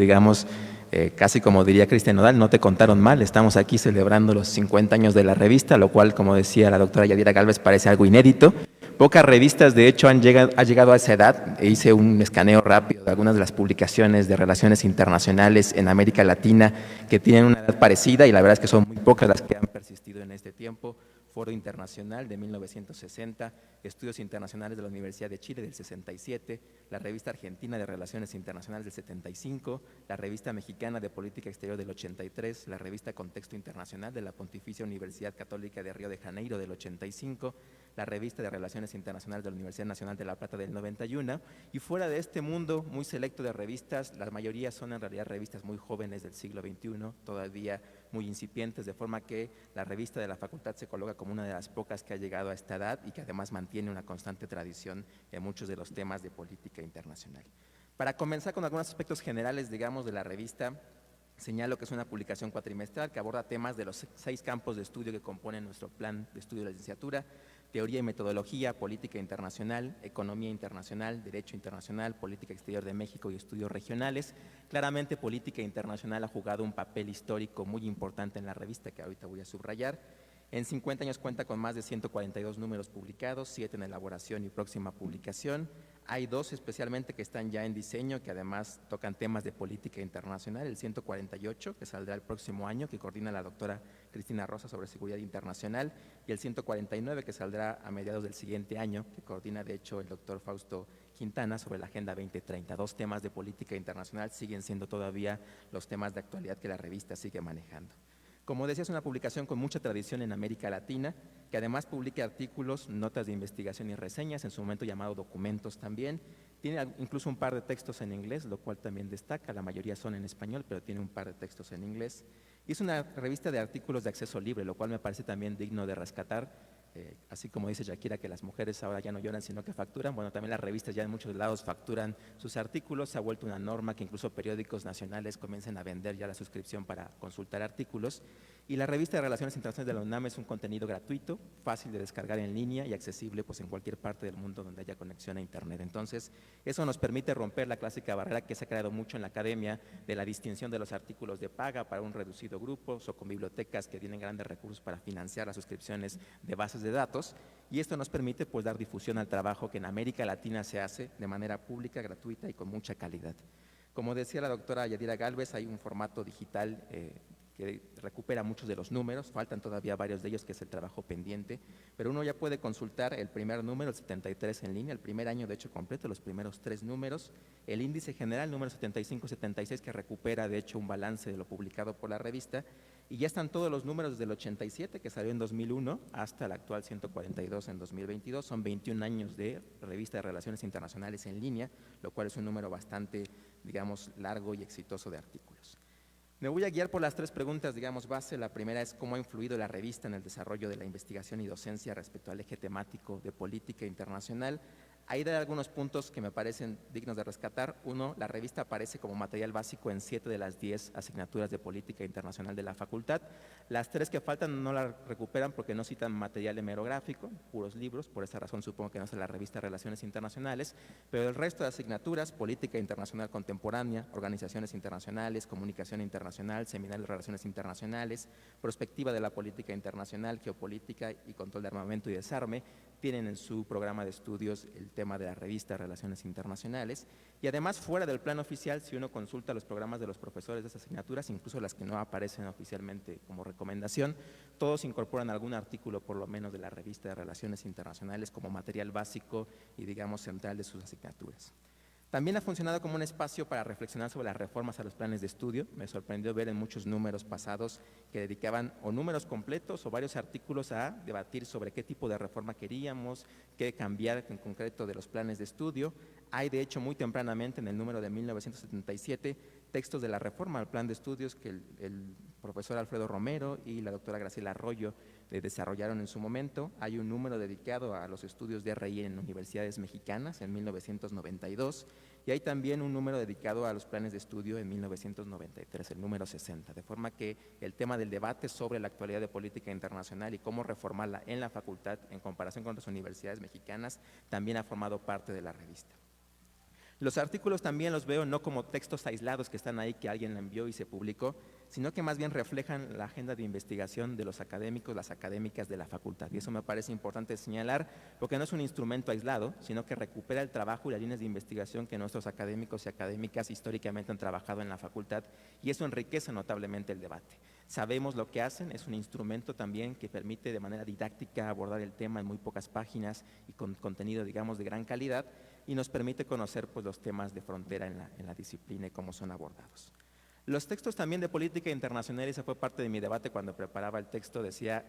casi como diría Cristian Nodal, no te contaron mal, estamos aquí celebrando los 50 años de la revista, lo cual, como decía la doctora Yadira Gálvez, parece algo inédito. Pocas revistas, de hecho, han llegado a esa edad. Hice un escaneo rápido de algunas de las publicaciones de relaciones internacionales en América Latina que tienen una edad parecida y la verdad es que son muy pocas las que han persistido en este tiempo. Foro Internacional de 1960, Estudios Internacionales de la Universidad de Chile del 67, la Revista Argentina de Relaciones Internacionales del 75, la Revista Mexicana de Política Exterior del 83, la Revista Contexto Internacional de la Pontificia Universidad Católica de Río de Janeiro del 85, la Revista de Relaciones Internacionales de la Universidad Nacional de La Plata del 91, y fuera de este mundo muy selecto de revistas, la mayoría son en realidad revistas muy jóvenes del siglo XXI, todavía muy incipientes, de forma que la revista de la facultad se coloca como una de las pocas que ha llegado a esta edad y que además mantiene una constante tradición en muchos de los temas de política internacional. Para comenzar con algunos aspectos generales, digamos, de la revista, señalo que es una publicación cuatrimestral que aborda temas de los 6 campos de estudio que componen nuestro plan de estudio de la licenciatura: teoría y metodología, política internacional, economía internacional, derecho internacional, política exterior de México y estudios regionales. Claramente, política internacional ha jugado un papel histórico muy importante en la revista, que ahorita voy a subrayar. En 50 años cuenta con más de 142 números publicados, 7 en elaboración y próxima publicación. Hay 2 especialmente que están ya en diseño, que además tocan temas de política internacional: el 148, que saldrá el próximo año, que coordina la doctora Cristina Rosa sobre seguridad internacional, y el 149, que saldrá a mediados del siguiente año, que coordina de hecho el doctor Fausto Quintana sobre la Agenda 2030. 2 temas de política internacional siguen siendo todavía los temas de actualidad que la revista sigue manejando. Como decía, es una publicación con mucha tradición en América Latina, que además publica artículos, notas de investigación y reseñas, en su momento llamado documentos también. Tiene incluso un par de textos en inglés, lo cual también destaca. La mayoría son en español, pero tiene un par de textos en inglés. Y es una revista de artículos de acceso libre, lo cual me parece también digno de rescatar. Así como dice Shakira que las mujeres ahora ya no lloran sino que facturan, bueno, también las revistas ya en muchos lados facturan sus artículos. Se ha vuelto una norma que incluso periódicos nacionales comiencen a vender ya la suscripción para consultar artículos. Y la revista de Relaciones Internacionales de la UNAM es un contenido gratuito, fácil de descargar en línea y accesible pues en cualquier parte del mundo donde haya conexión a internet. Entonces, eso nos permite romper la clásica barrera que se ha creado mucho en la academia de la distinción de los artículos de paga para un reducido grupo o con bibliotecas que tienen grandes recursos para financiar las suscripciones de bases de datos, y esto nos permite pues dar difusión al trabajo que en América Latina se hace de manera pública, gratuita y con mucha calidad. Como decía la doctora Yadira Gálvez, hay un formato digital que recupera muchos de los números, faltan todavía varios de ellos, que es el trabajo pendiente, pero uno ya puede consultar el primer número, el 73 en línea, el primer año de hecho completo, los primeros 3 números, el índice general número 75-76, que recupera de hecho un balance de lo publicado por la revista, y ya están todos los números desde el 87, que salió en 2001, hasta el actual 142 en 2022, son 21 años de revista de relaciones internacionales en línea, lo cual es un número bastante, digamos, largo y exitoso de artículos. Me voy a guiar por las 3 preguntas, digamos, base. La primera es cómo ha influido la revista en el desarrollo de la investigación y docencia respecto al eje temático de política internacional. Ahí hay algunos puntos que me parecen dignos de rescatar. 1, la revista aparece como material básico en 7 de las 10 asignaturas de política internacional de la facultad. Las 3 que faltan no la recuperan porque no citan material hemerográfico, puros libros, por esa razón supongo que no es la revista Relaciones Internacionales, pero el resto de asignaturas, política internacional contemporánea, organizaciones internacionales, comunicación internacional, seminario de relaciones internacionales, perspectiva de la política internacional, geopolítica y control de armamento y desarme, tienen en su programa de estudios el tema de la revista Relaciones Internacionales. Y además, fuera del plan oficial, si uno consulta los programas de los profesores de esas asignaturas, incluso las que no aparecen oficialmente como recomendación, todos incorporan algún artículo por lo menos de la revista de Relaciones Internacionales como material básico y digamos central de sus asignaturas. También ha funcionado como un espacio para reflexionar sobre las reformas a los planes de estudio. Me sorprendió ver en muchos números pasados que dedicaban o números completos o varios artículos a debatir sobre qué tipo de reforma queríamos, qué cambiar en concreto de los planes de estudio. Hay de hecho muy tempranamente en el número de 1977 textos de la reforma al plan de estudios que el profesor Alfredo Romero y la doctora Graciela Arroyo desarrollaron en su momento. Hay un número dedicado a los estudios de RI en universidades mexicanas en 1992 y hay también un número dedicado a los planes de estudio en 1993, el número 60, de forma que el tema del debate sobre la actualidad de política internacional y cómo reformarla en la facultad en comparación con otras universidades mexicanas también ha formado parte de la revista. Los artículos también los veo no como textos aislados que están ahí, que alguien la envió y se publicó, sino que más bien reflejan la agenda de investigación de los académicos, las académicas de la facultad. Y eso me parece importante señalar, porque no es un instrumento aislado, sino que recupera el trabajo y las líneas de investigación que nuestros académicos y académicas históricamente han trabajado en la facultad, y eso enriquece notablemente el debate. Sabemos lo que hacen, es un instrumento también que permite de manera didáctica abordar el tema en muy pocas páginas y con contenido, digamos, de gran calidad, y nos permite conocer pues, los temas de frontera en la disciplina y cómo son abordados. Los textos también de política internacional, esa fue parte de mi debate cuando preparaba el texto, decía,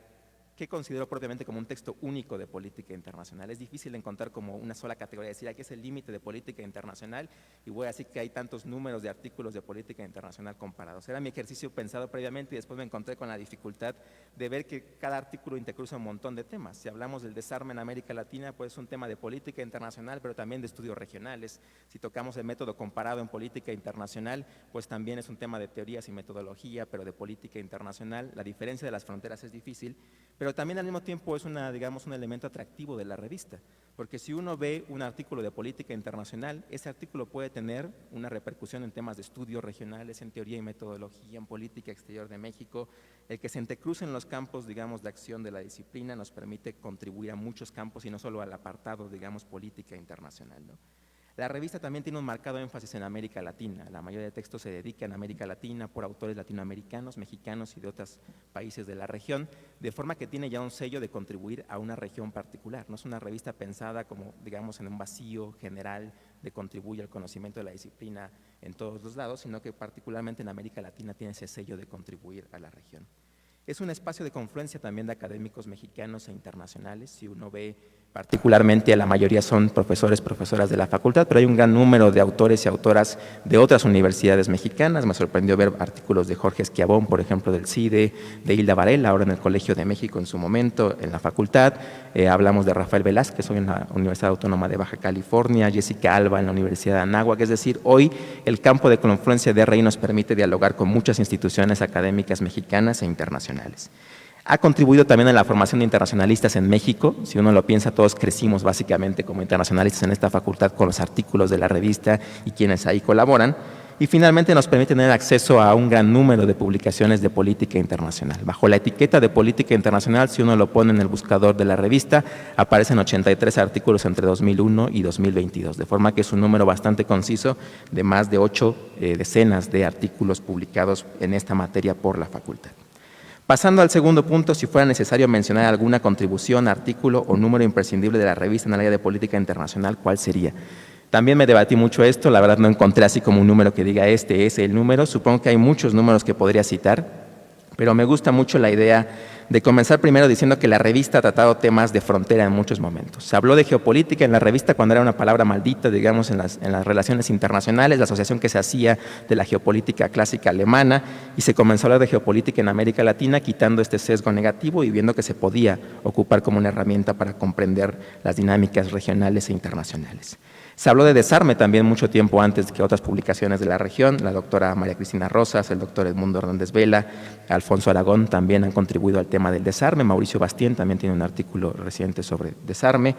¿qué considero propiamente como un texto único de política internacional? Es difícil encontrar como una sola categoría, decir, aquí es el límite de política internacional y voy a decir que hay tantos números de artículos de política internacional comparados. Era mi ejercicio pensado previamente y después me encontré con la dificultad de ver que cada artículo intercruza un montón de temas. Si hablamos del desarme en América Latina, pues es un tema de política internacional, pero también de estudios regionales. Si tocamos el método comparado en política internacional, pues también es un tema de teorías y metodología, pero de política internacional. La diferencia de las fronteras es difícil, pero también al mismo tiempo es digamos, un elemento atractivo de la revista, porque si uno ve un artículo de política internacional, ese artículo puede tener una repercusión en temas de estudios regionales, en teoría y metodología, en política exterior de México. El que se entrecrucen los campos, digamos, de acción de la disciplina nos permite contribuir a muchos campos y no solo al apartado, digamos, política internacional, ¿no? La revista también tiene un marcado énfasis en América Latina. La mayoría de textos se dedican a América Latina por autores latinoamericanos, mexicanos y de otros países de la región, de forma que tiene ya un sello de contribuir a una región particular. No es una revista pensada como, digamos, en un vacío general de contribuir al conocimiento de la disciplina en todos los lados, sino que particularmente en América Latina tiene ese sello de contribuir a la región. Es un espacio de confluencia también de académicos mexicanos e internacionales. Si uno ve particularmente, la mayoría son profesores, profesoras de la facultad, pero hay un gran número de autores y autoras de otras universidades mexicanas. Me sorprendió ver artículos de Jorge Esquiabón, por ejemplo, del CIDE, de Hilda Varela, ahora en el Colegio de México en su momento, en la facultad. Hablamos de Rafael Velázquez, hoy en la Universidad Autónoma de Baja California, Jessica Alba en la Universidad de Anáhuac. Es decir, hoy el campo de confluencia de RI nos permite dialogar con muchas instituciones académicas mexicanas e internacionales. Ha contribuido también a la formación de internacionalistas en México. Si uno lo piensa, todos crecimos básicamente como internacionalistas en esta facultad con los artículos de la revista y quienes ahí colaboran. Y finalmente nos permite tener acceso a un gran número de publicaciones de política internacional. Bajo la etiqueta de política internacional, si uno lo pone en el buscador de la revista, aparecen 83 artículos entre 2001 y 2022, de forma que es un número bastante conciso de más de 8 decenas de artículos publicados en esta materia por la facultad. Pasando al segundo punto, si fuera necesario mencionar alguna contribución, artículo o número imprescindible de la revista en el área de política internacional, ¿cuál sería? También me debatí mucho esto, la verdad no encontré así como un número que diga este es el número, supongo que hay muchos números que podría citar, pero me gusta mucho la idea de comenzar primero diciendo que la revista ha tratado temas de frontera en muchos momentos. Se habló de geopolítica en la revista cuando era una palabra maldita, digamos, en las relaciones internacionales, la asociación que se hacía de la geopolítica clásica alemana, y se comenzó a hablar de geopolítica en América Latina, quitando este sesgo negativo y viendo que se podía ocupar como una herramienta para comprender las dinámicas regionales e internacionales. Se habló de desarme también mucho tiempo antes que otras publicaciones de la región. La doctora María Cristina Rosas, el doctor Edmundo Hernández Vela, Alfonso Aragón también han contribuido al tema del desarme. Mauricio Bastien también tiene un artículo reciente sobre desarme.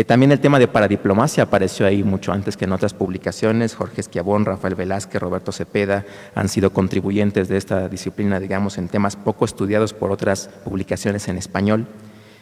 También el tema de paradiplomacia apareció ahí mucho antes que en otras publicaciones. Jorge Esquiabón, Rafael Velázquez, Roberto Cepeda han sido contribuyentes de esta disciplina, digamos, en temas poco estudiados por otras publicaciones en español.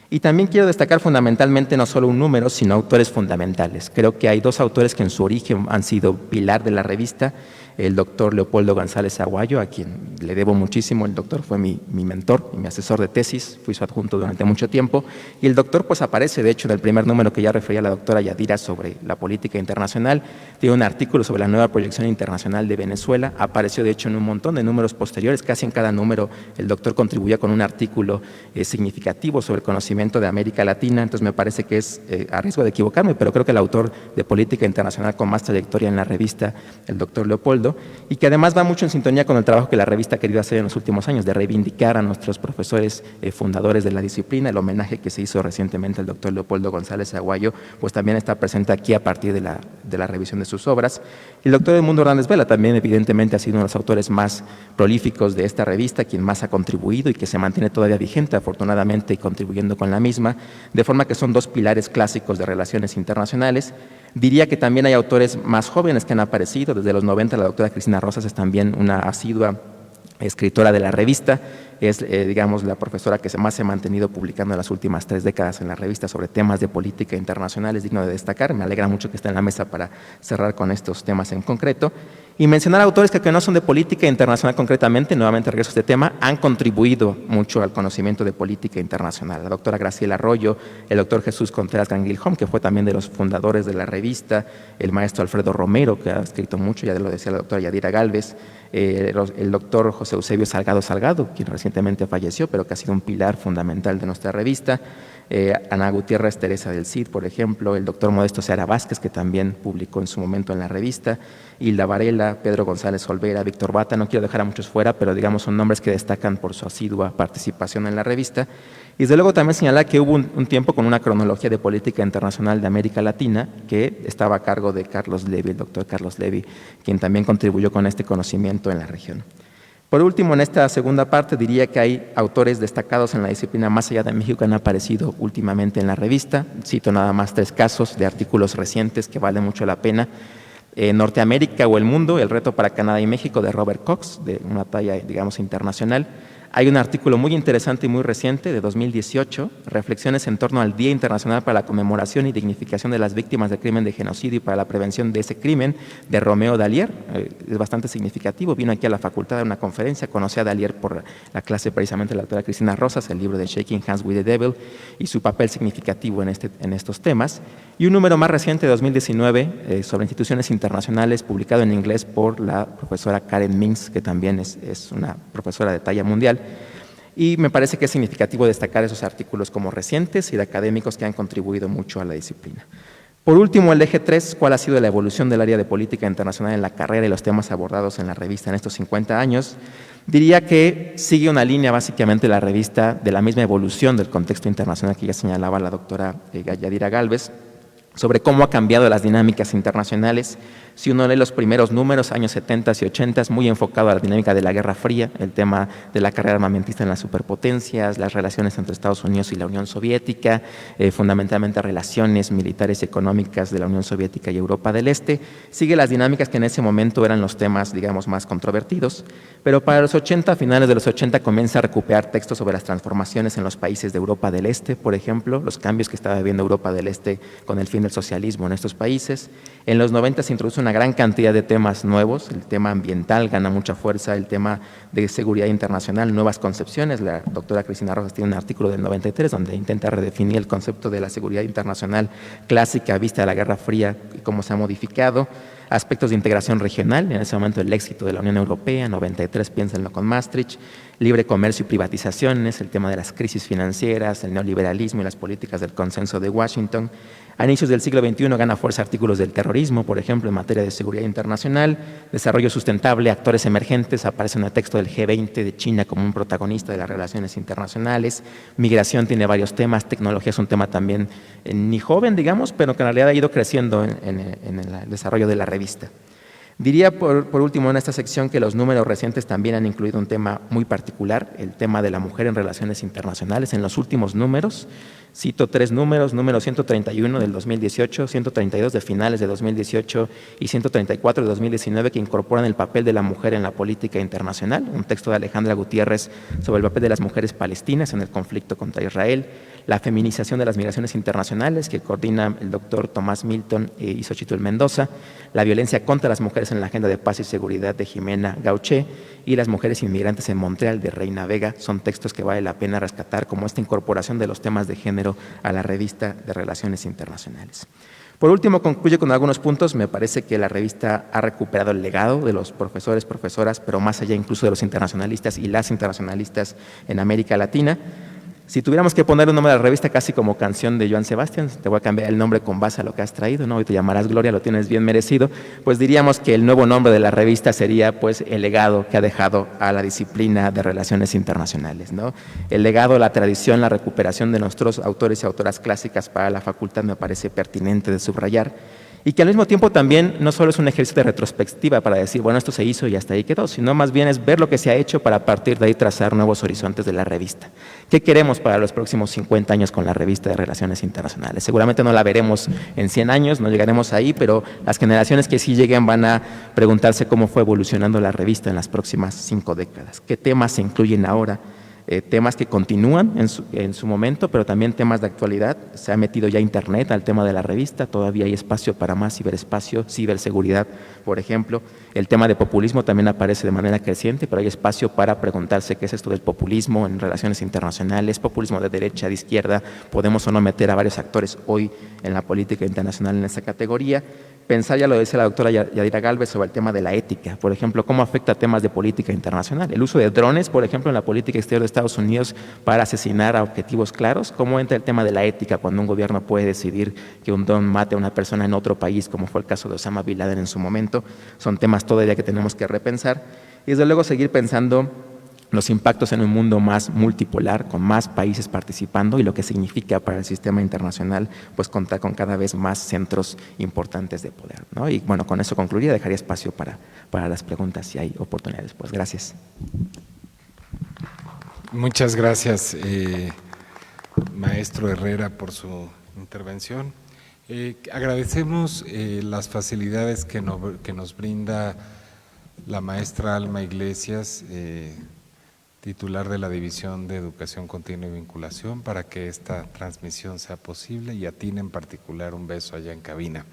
Y también quiero destacar fundamentalmente no solo un número, sino autores fundamentales. Creo que hay dos autores que en su origen han sido pilar de la revista. El doctor Leopoldo González Aguayo, a quien le debo muchísimo. El doctor fue mi mentor y mi asesor de tesis, fui su adjunto durante mucho tiempo. Y el doctor pues aparece, de hecho, en el primer número que ya refería la doctora Yadira sobre la política internacional. Tiene un artículo sobre la nueva proyección internacional de Venezuela. Apareció, de hecho, en un montón de números posteriores. Casi en cada número el doctor contribuía con un artículo significativo sobre el conocimiento de América Latina. Entonces me parece que es, a riesgo de equivocarme, pero creo que el autor de política internacional con más trayectoria en la revista, el doctor Leopoldo, y que además va mucho en sintonía con el trabajo que la revista ha querido hacer en los últimos años, de reivindicar a nuestros profesores fundadores de la disciplina. El homenaje que se hizo recientemente al doctor Leopoldo González Aguayo, pues también está presente aquí a partir de la revisión de sus obras. El doctor Edmundo Hernández Vela también evidentemente ha sido uno de los autores más prolíficos de esta revista, quien más ha contribuido y que se mantiene todavía vigente, afortunadamente, y contribuyendo con la misma, de forma que son dos pilares clásicos de relaciones internacionales. Diría que también hay autores más jóvenes que han aparecido. Desde los 90 la doctora Cristina Rosas es también una asidua escritora de la revista, es, digamos, la profesora que más se ha mantenido publicando en las últimas 3 décadas en la revista sobre temas de política internacional, es digno de destacar. Me alegra mucho que esté en la mesa para cerrar con estos temas en concreto. Y mencionar autores que no son de política internacional concretamente, nuevamente regreso a este tema, han contribuido mucho al conocimiento de política internacional. La doctora Graciela Arroyo, el doctor Jesús Contreras Ganguilhom, que fue también de los fundadores de la revista, el maestro Alfredo Romero, que ha escrito mucho, ya lo decía la doctora Yadira Gálvez, el doctor José Eusebio Salgado Salgado, quien recientemente falleció, pero que ha sido un pilar fundamental de nuestra revista, Ana Gutiérrez Teresa del Cid, por ejemplo, el doctor Modesto Seara Vázquez, que también publicó en su momento en la revista, Hilda Varela, Pedro González Olvera, Víctor Bata, no quiero dejar a muchos fuera, pero digamos son nombres que destacan por su asidua participación en la revista. Y desde luego también señalar que hubo un tiempo con una cronología de política internacional de América Latina que estaba a cargo de Carlos Levy, el doctor Carlos Levy, quien también contribuyó con este conocimiento en la región. Por último, en esta segunda parte diría que hay autores destacados en la disciplina más allá de México que han aparecido últimamente en la revista. Cito nada más 3 casos de artículos recientes que vale mucho la pena. Norteamérica o el mundo, el reto para Canadá y México, de Robert Cox, de una talla, digamos, internacional. Hay un artículo muy interesante y muy reciente de 2018, reflexiones en torno al Día Internacional para la Conmemoración y Dignificación de las Víctimas del Crimen de Genocidio y para la Prevención de ese Crimen, de Romeo Dallier. Es bastante significativo, vino aquí a la facultad a una conferencia, conocí a Dallier por la clase precisamente de la doctora Cristina Rosas, el libro de Shaking Hands with the Devil y su papel significativo en estos temas. Y un número más reciente de 2019 sobre instituciones internacionales, publicado en inglés por la profesora Karen Mings, que también es una profesora de talla mundial. Y me parece que es significativo destacar esos artículos como recientes y de académicos que han contribuido mucho a la disciplina. Por último, el eje 3, ¿cuál ha sido la evolución del área de política internacional en la carrera y los temas abordados en la revista en estos 50 años? Diría que sigue una línea básicamente la revista de la misma evolución del contexto internacional que ya señalaba la doctora Yadira Gálvez, sobre cómo ha cambiado las dinámicas internacionales. Si uno lee los primeros números, años 70 y 80, muy enfocado a la dinámica de la Guerra Fría, el tema de la carrera armamentista en las superpotencias, las relaciones entre Estados Unidos y la Unión Soviética, fundamentalmente relaciones militares y económicas de la Unión Soviética y Europa del Este. Sigue las dinámicas que en ese momento eran los temas, digamos, más controvertidos, pero para los 80, finales de los 80, comienza a recuperar textos sobre las transformaciones en los países de Europa del Este, por ejemplo, los cambios que estaba viviendo Europa del Este con el fin del socialismo en estos países. En los 90 se introduce una gran cantidad de temas nuevos, el tema ambiental gana mucha fuerza, el tema de seguridad internacional, nuevas concepciones. La doctora Cristina Rosas tiene un artículo del 93 donde intenta redefinir el concepto de la seguridad internacional clásica vista de la Guerra Fría y cómo se ha modificado. Aspectos de integración regional, en ese momento el éxito de la Unión Europea, 93 piénsenlo con Maastricht, libre comercio y privatizaciones, el tema de las crisis financieras, el neoliberalismo y las políticas del consenso de Washington. A inicios del siglo XXI gana fuerza artículos del terrorismo, por ejemplo, en materia de seguridad internacional, desarrollo sustentable, actores emergentes, aparece en el texto del G20 de China como un protagonista de las relaciones internacionales, migración tiene varios temas, tecnología es un tema también ni joven, digamos, pero que en realidad ha ido creciendo en el desarrollo de la revista. Diría por último en esta sección que los números recientes también han incluido un tema muy particular, el tema de la mujer en relaciones internacionales. En los últimos números, cito 3 números, número 131 del 2018, 132 de finales de 2018 y 134 de 2019 que incorporan el papel de la mujer en la política internacional, un texto de Alejandra Gutiérrez sobre el papel de las mujeres palestinas en el conflicto contra Israel, la feminización de las migraciones internacionales que coordina el doctor Tomás Milton y Xochitl Mendoza, la violencia contra las mujeres en la Agenda de Paz y Seguridad de Jimena Gauché y las mujeres inmigrantes en Montreal de Reina Vega. Son textos que vale la pena rescatar como esta incorporación de los temas de género a la revista de Relaciones Internacionales. Por último, concluye con algunos puntos. Me parece que la revista ha recuperado el legado de los profesores, profesoras, pero más allá incluso de los internacionalistas y las internacionalistas en América Latina. Si tuviéramos que poner un nombre a la revista casi como canción de Joan Sebastián, te voy a cambiar el nombre con base a lo que has traído, ¿no? Hoy te llamarás Gloria, lo tienes bien merecido, pues diríamos que el nuevo nombre de la revista sería pues el legado que ha dejado a la disciplina de relaciones internacionales, ¿no? El legado, la tradición, la recuperación de nuestros autores y autoras clásicas para la facultad me parece pertinente de subrayar. Y que al mismo tiempo también no solo es un ejercicio de retrospectiva para decir, bueno, esto se hizo y hasta ahí quedó, sino más bien es ver lo que se ha hecho para a partir de ahí trazar nuevos horizontes de la revista. ¿Qué queremos para los próximos 50 años con la revista de Relaciones Internacionales? Seguramente no la veremos en 100 años, no llegaremos ahí, pero las generaciones que sí lleguen van a preguntarse cómo fue evolucionando la revista en las próximas 5 décadas. ¿Qué temas se incluyen ahora? Temas que continúan en su momento, pero también temas de actualidad. Se ha metido ya Internet al tema de la revista, todavía hay espacio para más ciberespacio, ciberseguridad, por ejemplo. El tema de populismo también aparece de manera creciente, pero hay espacio para preguntarse qué es esto del populismo en relaciones internacionales, populismo de derecha, de izquierda, podemos o no meter a varios actores hoy en la política internacional en esa categoría. Pensar, ya lo decía la doctora Yadira Gálvez, sobre el tema de la ética, por ejemplo, cómo afecta a temas de política internacional. El uso de drones, por ejemplo, en la política exterior de Estados Unidos para asesinar a objetivos claros, cómo entra el tema de la ética cuando un gobierno puede decidir que un dron mate a una persona en otro país, como fue el caso de Osama Bin Laden en su momento. Son temas todavía que tenemos que repensar y desde luego seguir pensando los impactos en un mundo más multipolar, con más países participando y lo que significa para el sistema internacional, pues contar con cada vez más centros importantes de poder, ¿no? Y bueno, con eso concluiría, dejaría espacio para las preguntas si hay oportunidades. Pues gracias. Muchas gracias, maestro Herrera, por su intervención. Agradecemos las facilidades que nos brinda la maestra Alma Iglesias, titular de la División de Educación Continua y Vinculación, para que esta transmisión sea posible, y a Tina en particular un beso allá en cabina.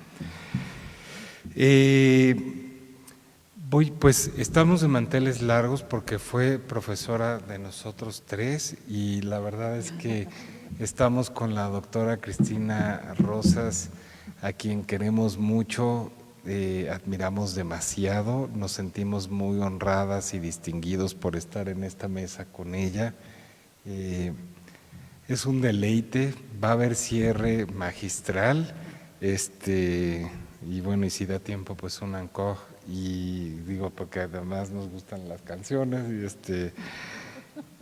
Pues estamos de manteles largos porque fue profesora de nosotros tres y la verdad es que estamos con la doctora Cristina Rosas, a quien queremos mucho, admiramos demasiado, nos sentimos muy honradas y distinguidos por estar en esta mesa con ella. Es un deleite, va a haber cierre magistral, y bueno, y si da tiempo, pues un encore, y digo porque además nos gustan las canciones,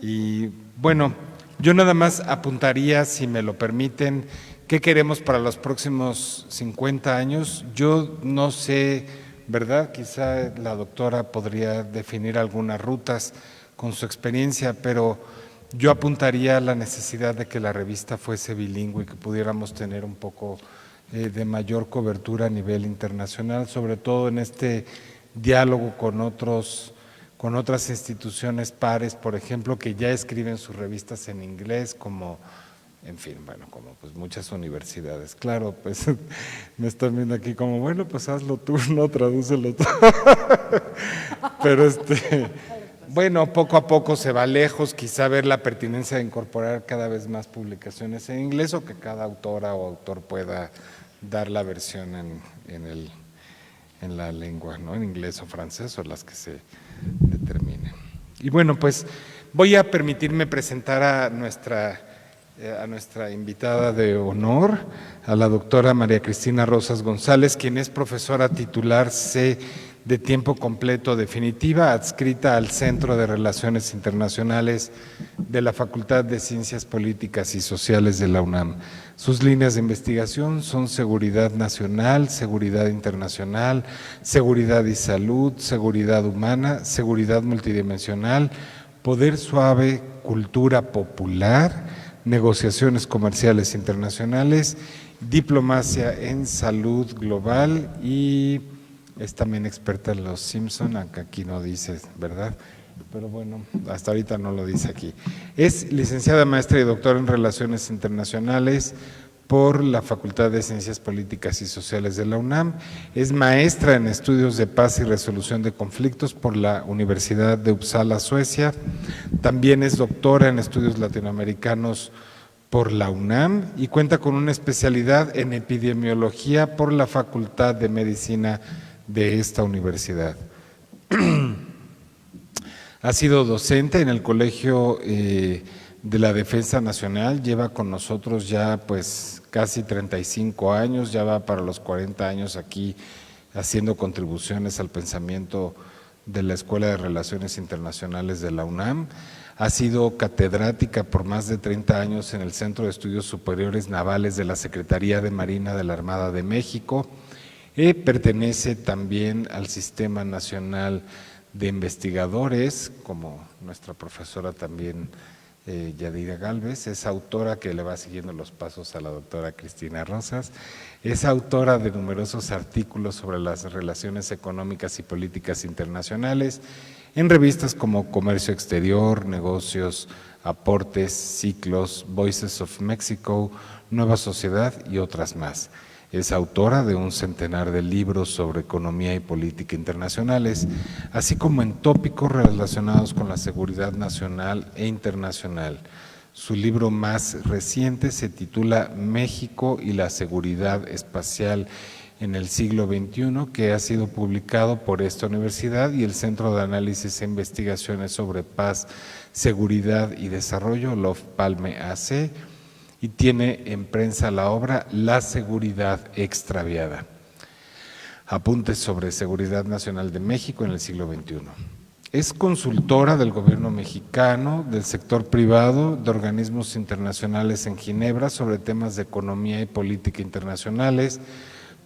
y bueno, yo nada más apuntaría, si me lo permiten, ¿qué queremos para los próximos 50 años? Yo no sé, ¿verdad? Quizá la doctora podría definir algunas rutas con su experiencia, pero yo apuntaría a la necesidad de que la revista fuese bilingüe y que pudiéramos tener un poco de mayor cobertura a nivel internacional, sobre todo en este diálogo con otras instituciones pares, por ejemplo, que ya escriben sus revistas en inglés, como, en fin, bueno, como pues muchas universidades. Claro, pues me están viendo aquí como, bueno, pues hazlo tú, no, tradúcelo tú. Pero bueno, poco a poco se va lejos, quizá ver la pertinencia de incorporar cada vez más publicaciones en inglés, o que cada autora o autor pueda dar la versión en la lengua, ¿no? En inglés o francés, o las que se determinen. Y bueno, pues voy a permitirme presentar a nuestra invitada de honor, a la doctora María Cristina Rosas González, quien es profesora titular C de tiempo completo definitiva, adscrita al Centro de Relaciones Internacionales de la Facultad de Ciencias Políticas y Sociales de la UNAM. Sus líneas de investigación son seguridad nacional, seguridad internacional, seguridad y salud, seguridad humana, seguridad multidimensional, poder suave, cultura popular, negociaciones comerciales internacionales, diplomacia en salud global, y es también experta en los Simpson, aunque aquí no dice, ¿verdad? Pero bueno, hasta ahorita no lo dice aquí. Es licenciada, maestra y doctora en Relaciones Internacionales por la Facultad de Ciencias Políticas y Sociales de la UNAM. Es maestra en Estudios de Paz y Resolución de Conflictos por la Universidad de Uppsala, Suecia. También es doctora en Estudios Latinoamericanos por la UNAM y cuenta con una especialidad en epidemiología por la Facultad de Medicina de esta universidad. Ha sido docente en el Colegio de la Defensa Nacional, lleva con nosotros ya pues casi 35 años, ya va para los 40 años aquí haciendo contribuciones al pensamiento de la Escuela de Relaciones Internacionales de la UNAM. Ha sido catedrática por más de 30 años en el Centro de Estudios Superiores Navales de la Secretaría de Marina de la Armada de México. Pertenece también al Sistema Nacional de Investigadores, como nuestra profesora también, Yadira Gálvez. Es autora, que le va siguiendo los pasos a la doctora Cristina Rosas, es autora de numerosos artículos sobre las relaciones económicas y políticas internacionales en revistas como Comercio Exterior, Negocios, Aportes, Ciclos, Voices of Mexico, Nueva Sociedad y otras más. Es autora de un centenar de libros sobre economía y política internacionales, así como en tópicos relacionados con la seguridad nacional e internacional. Su libro más reciente se titula México y la seguridad espacial en el siglo XXI, que ha sido publicado por esta universidad y el Centro de Análisis e Investigaciones sobre Paz, Seguridad y Desarrollo, Olof Palme AC, y tiene en prensa la obra La seguridad extraviada. Apuntes sobre seguridad nacional de México en el siglo XXI. Es consultora del gobierno mexicano, del sector privado, de organismos internacionales en Ginebra sobre temas de economía y política internacionales,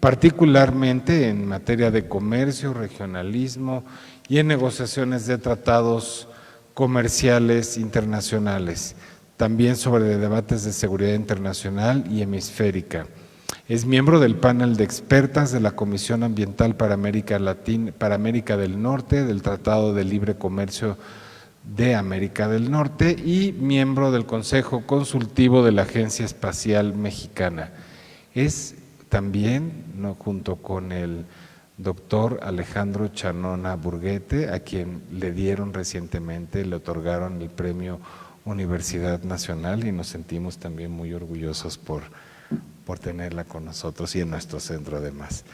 particularmente en materia de comercio, regionalismo y en negociaciones de tratados comerciales internacionales, también sobre debates de seguridad internacional y hemisférica. Es miembro del panel de expertas de la Comisión Ambiental para América del Norte, del Tratado de Libre Comercio de América del Norte y miembro del Consejo Consultivo de la Agencia Espacial Mexicana. Es también, junto con el doctor Alejandro Chanona Burguete, a quien le otorgaron el premio Universidad Nacional y nos sentimos también muy orgullosos por tenerla con nosotros y en nuestro centro además.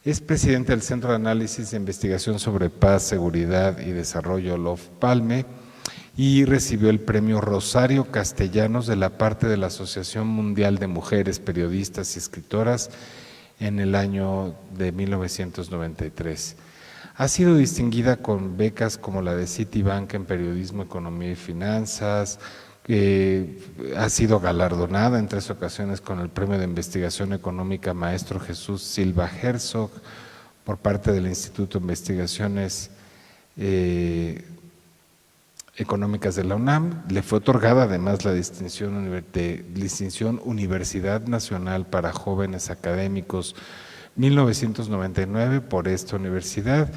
Es presidente del Centro de Análisis e Investigación sobre Paz, Seguridad y Desarrollo, Olof Palme, y recibió el premio Rosario Castellanos de la parte de la Asociación Mundial de Mujeres Periodistas y Escritoras en el año de 1993. Ha sido distinguida con becas como la de Citibank en Periodismo, Economía y Finanzas, ha sido galardonada en 3 ocasiones con el Premio de Investigación Económica Maestro Jesús Silva Herzog por parte del Instituto de Investigaciones Económicas de la UNAM. Le fue otorgada además la distinción Universidad Nacional para Jóvenes Académicos 1999 por esta universidad.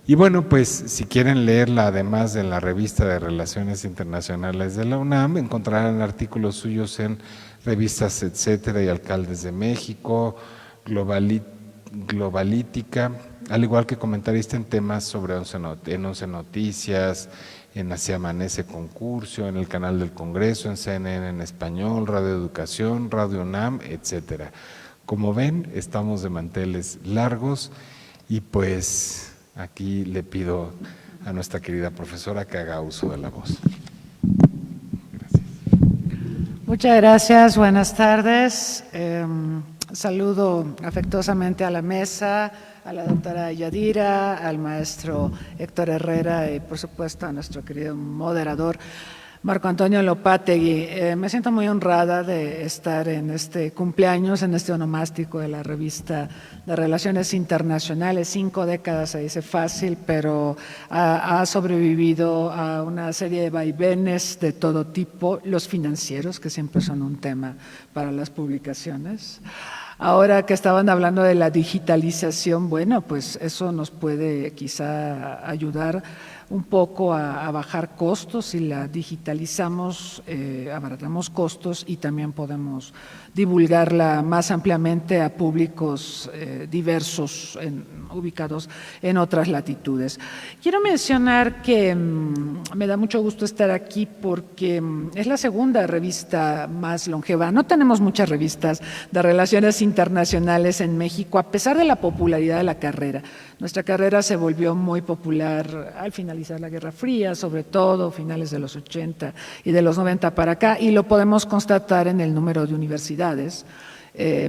Y bueno, pues si quieren leerla además en la revista de Relaciones Internacionales de la UNAM, encontrarán artículos suyos en revistas Etcétera y Alcaldes de México, Globalítica, al igual que comentarista en temas sobre 11 Noticias, en Así Amanece Concurso, en el canal del Congreso, en CNN en español, Radio Educación, Radio UNAM, etcétera. Como ven, estamos de manteles largos y pues aquí le pido a nuestra querida profesora que haga uso de la voz. Gracias. Muchas gracias, buenas tardes. Saludo afectuosamente a la mesa, a la doctora Yadira, al maestro Héctor Herrera y por supuesto a nuestro querido moderador Marco Antonio Lopategui. Me siento muy honrada de estar en este cumpleaños, en este onomástico de la revista de Relaciones Internacionales. 5 décadas se dice fácil, pero ha sobrevivido a una serie de vaivenes de todo tipo, los financieros, que siempre son un tema para las publicaciones. Ahora que estaban hablando de la digitalización, bueno, pues eso nos puede quizá ayudar un poco a bajar costos. Si la digitalizamos, abaratamos costos y también podemos divulgarla más ampliamente a públicos diversos ubicados en otras latitudes. Quiero mencionar que me da mucho gusto estar aquí porque es la segunda revista más longeva. No tenemos muchas revistas de relaciones internacionales en México, a pesar de la popularidad de la carrera. Nuestra carrera se volvió muy popular al finalizar la Guerra Fría, sobre todo finales de los 80 y de los 90 para acá, y lo podemos constatar en el número de universidades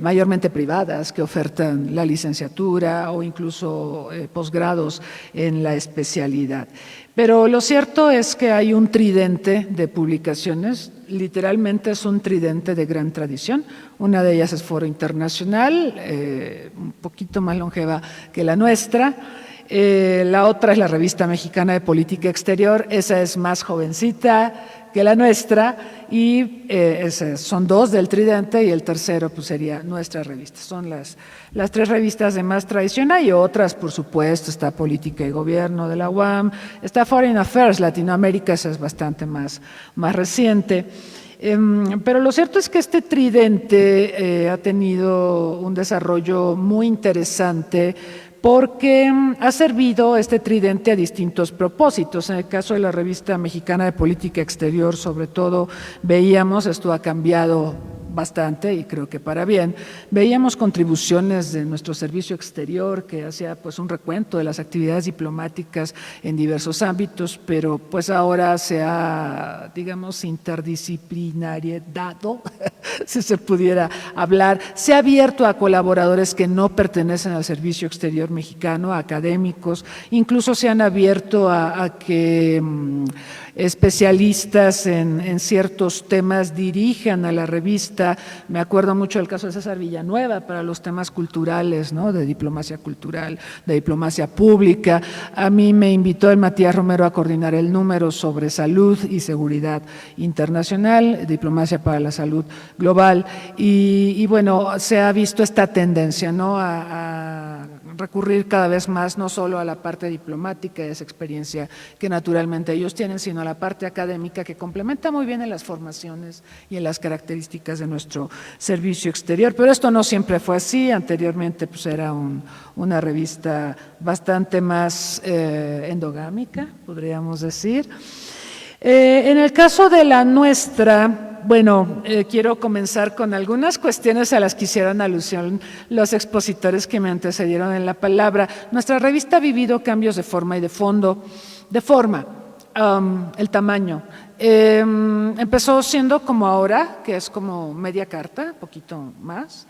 mayormente privadas, que ofertan la licenciatura o incluso posgrados en la especialidad. Pero lo cierto es que hay un tridente de publicaciones, literalmente es un tridente de gran tradición. Una de ellas es Foro Internacional, un poquito más longeva que la nuestra. La otra es la Revista Mexicana de Política Exterior, esa es más jovencita que la nuestra y son dos del tridente y el tercero pues sería nuestra revista. Son las tres revistas de más tradición. Hay otras, por supuesto, está Política y Gobierno de la UAM, está Foreign Affairs Latinoamérica, esa es bastante más reciente. Pero lo cierto es que este tridente ha tenido un desarrollo muy interesante porque ha servido este tridente a distintos propósitos. En el caso de la Revista Mexicana de Política Exterior, sobre todo, veíamos, esto ha cambiado bastante y creo que para bien, veíamos contribuciones de nuestro servicio exterior que hacía pues un recuento de las actividades diplomáticas en diversos ámbitos, pero pues ahora se ha, digamos, interdisciplinariedad, si se pudiera hablar, se ha abierto a colaboradores que no pertenecen al servicio exterior mexicano, a académicos, incluso se han abierto a que especialistas en ciertos temas dirijan a la revista. Me acuerdo mucho del caso de César Villanueva para los temas culturales, ¿no? De diplomacia cultural, de diplomacia pública. A mí me invitó el Matías Romero a coordinar el número sobre salud y seguridad internacional, diplomacia para la salud global. Y bueno, se ha visto esta tendencia, ¿no? A recurrir cada vez más no solo a la parte diplomática, esa experiencia que naturalmente ellos tienen, sino a la parte académica que complementa muy bien en las formaciones y en las características de nuestro servicio exterior. Pero esto no siempre fue así, anteriormente pues era una revista bastante más endogámica, podríamos decir. En el caso de la nuestra, bueno, quiero comenzar con algunas cuestiones a las que hicieron alusión los expositores que me antecedieron en la palabra. Nuestra revista ha vivido cambios de forma y de fondo. De forma, el tamaño. Empezó siendo como ahora, que es como media carta, poquito más.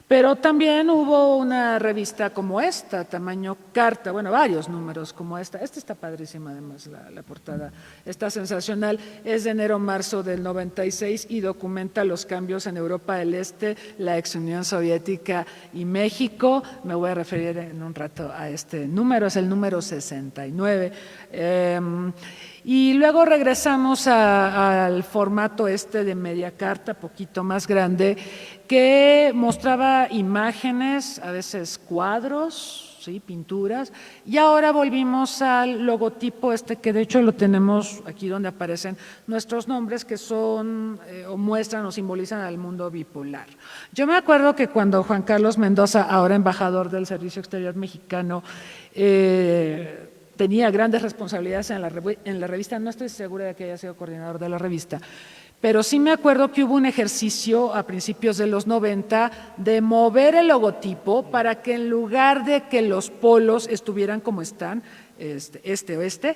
Pero también hubo una revista como esta, tamaño carta, bueno, varios números como esta. Esta está padrísima además, la portada está sensacional. Es de enero-marzo del 96 y documenta los cambios en Europa del Este, la ex Unión Soviética y México. Me voy a referir en un rato a este número, es el número 69. Y luego regresamos al formato este de media carta, poquito más grande, que mostraba imágenes, a veces cuadros, ¿sí? Pinturas, y ahora volvimos al logotipo este que de hecho lo tenemos aquí donde aparecen nuestros nombres que son o muestran o simbolizan al mundo bipolar. Yo me acuerdo que cuando Juan Carlos Mendoza, ahora embajador del Servicio Exterior Mexicano, tenía grandes responsabilidades en la revista, no estoy segura de que haya sido coordinador de la revista, pero sí me acuerdo que hubo un ejercicio a principios de los 90 de mover el logotipo para que en lugar de que los polos estuvieran como están, este-oeste,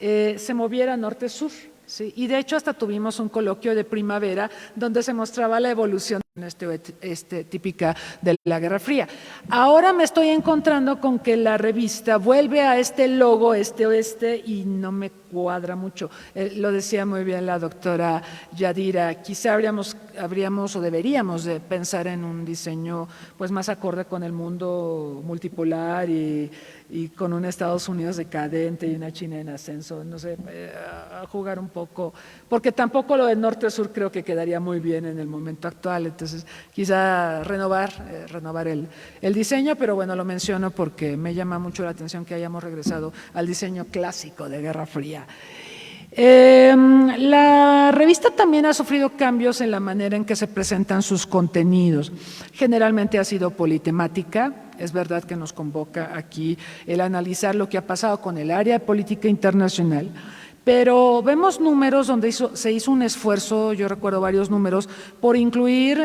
se moviera norte-sur. Sí, y de hecho hasta tuvimos un coloquio de primavera donde se mostraba la evolución típica de la Guerra Fría. Ahora me estoy encontrando con que la revista vuelve a este logo este-oeste y no me cuadra mucho. Lo decía muy bien la doctora Yadira, quizá habríamos o deberíamos de pensar en un diseño pues más acorde con el mundo multipolar y con un Estados Unidos decadente y una China en ascenso, no sé, a jugar un poco, porque tampoco lo de norte-sur creo que quedaría muy bien en el momento actual, entonces quizá renovar el diseño, pero bueno, lo menciono porque me llama mucho la atención que hayamos regresado al diseño clásico de Guerra Fría. La revista también ha sufrido cambios en la manera en que se presentan sus contenidos. Generalmente ha sido politemática. Es verdad que nos convoca aquí el analizar lo que ha pasado con el área de política internacional, Pero vemos números donde se hizo un esfuerzo, yo recuerdo varios números, por incluir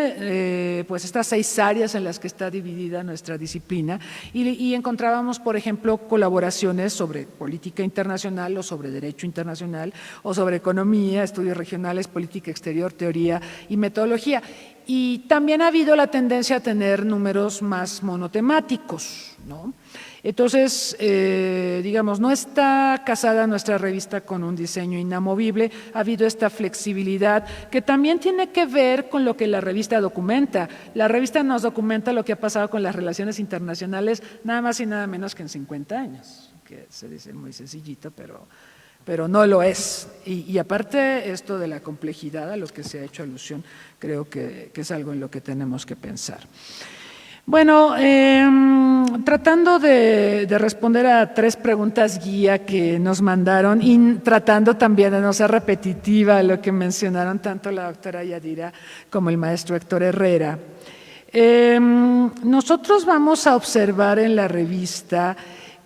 pues estas 6 áreas en las que está dividida nuestra disciplina y encontrábamos, por ejemplo, colaboraciones sobre política internacional o sobre derecho internacional o sobre economía, estudios regionales, política exterior, teoría y metodología. Y también ha habido la tendencia a tener números más monotemáticos, ¿no? Entonces, digamos, no está casada nuestra revista con un diseño inamovible, ha habido esta flexibilidad que también tiene que ver con lo que la revista documenta. La revista nos documenta lo que ha pasado con las relaciones internacionales nada más y nada menos que en 50 años, que se dice muy sencillito, pero no lo es. Y aparte esto de la complejidad a lo que se ha hecho alusión, creo que es algo en lo que tenemos que pensar. Bueno, tratando de responder a 3 preguntas guía que nos mandaron y tratando también de no ser repetitiva lo que mencionaron tanto la doctora Yadira como el maestro Héctor Herrera. Nosotros vamos a observar en la revista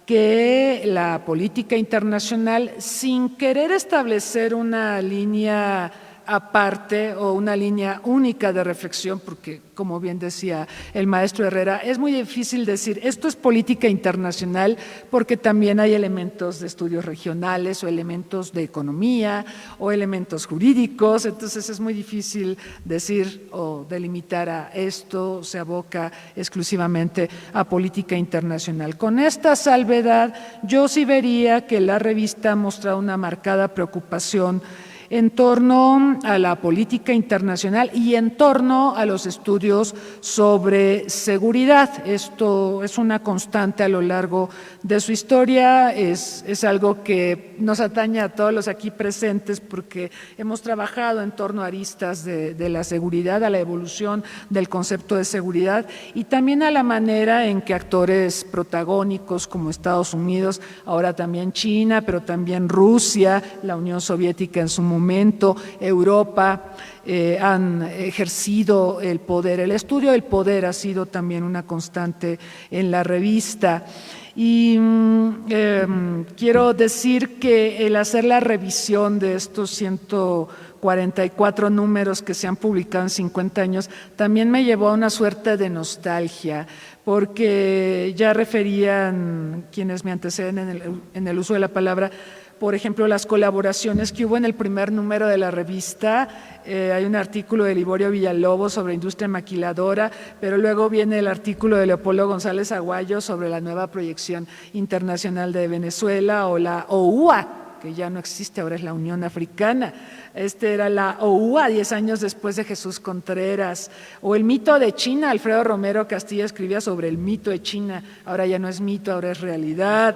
que la política internacional, sin querer establecer una línea aparte o una línea única de reflexión, porque como bien decía el maestro Herrera, es muy difícil decir esto es política internacional porque también hay elementos de estudios regionales o elementos de economía o elementos jurídicos, entonces es muy difícil decir o delimitar a esto se aboca exclusivamente a política internacional. Con esta salvedad, yo sí vería que la revista muestra una marcada preocupación en torno a la política internacional y en torno a los estudios sobre seguridad. Esto es una constante a lo largo de su historia, es algo que nos atañe a todos los aquí presentes porque hemos trabajado en torno a aristas de la seguridad, a la evolución del concepto de seguridad y también a la manera en que actores protagónicos como Estados Unidos, ahora también China, pero también Rusia, la Unión Soviética en su momento, Europa, han ejercido el poder. El estudio del poder ha sido también una constante en la revista. Y quiero decir que el hacer la revisión de estos 144 números que se han publicado en 50 años también me llevó a una suerte de nostalgia, porque ya referían quienes me anteceden en el uso de la palabra, por ejemplo, las colaboraciones que hubo en el primer número de la revista. Hay un artículo de Liborio Villalobos sobre industria maquiladora, pero luego viene el artículo de Leopoldo González Aguayo sobre la nueva proyección internacional de Venezuela, o la OUA, que ya no existe, ahora es la Unión Africana. Era la OUA 10 años después de Jesús Contreras. O el mito de China, Alfredo Romero Castilla escribía sobre el mito de China, ahora ya no es mito, ahora es realidad.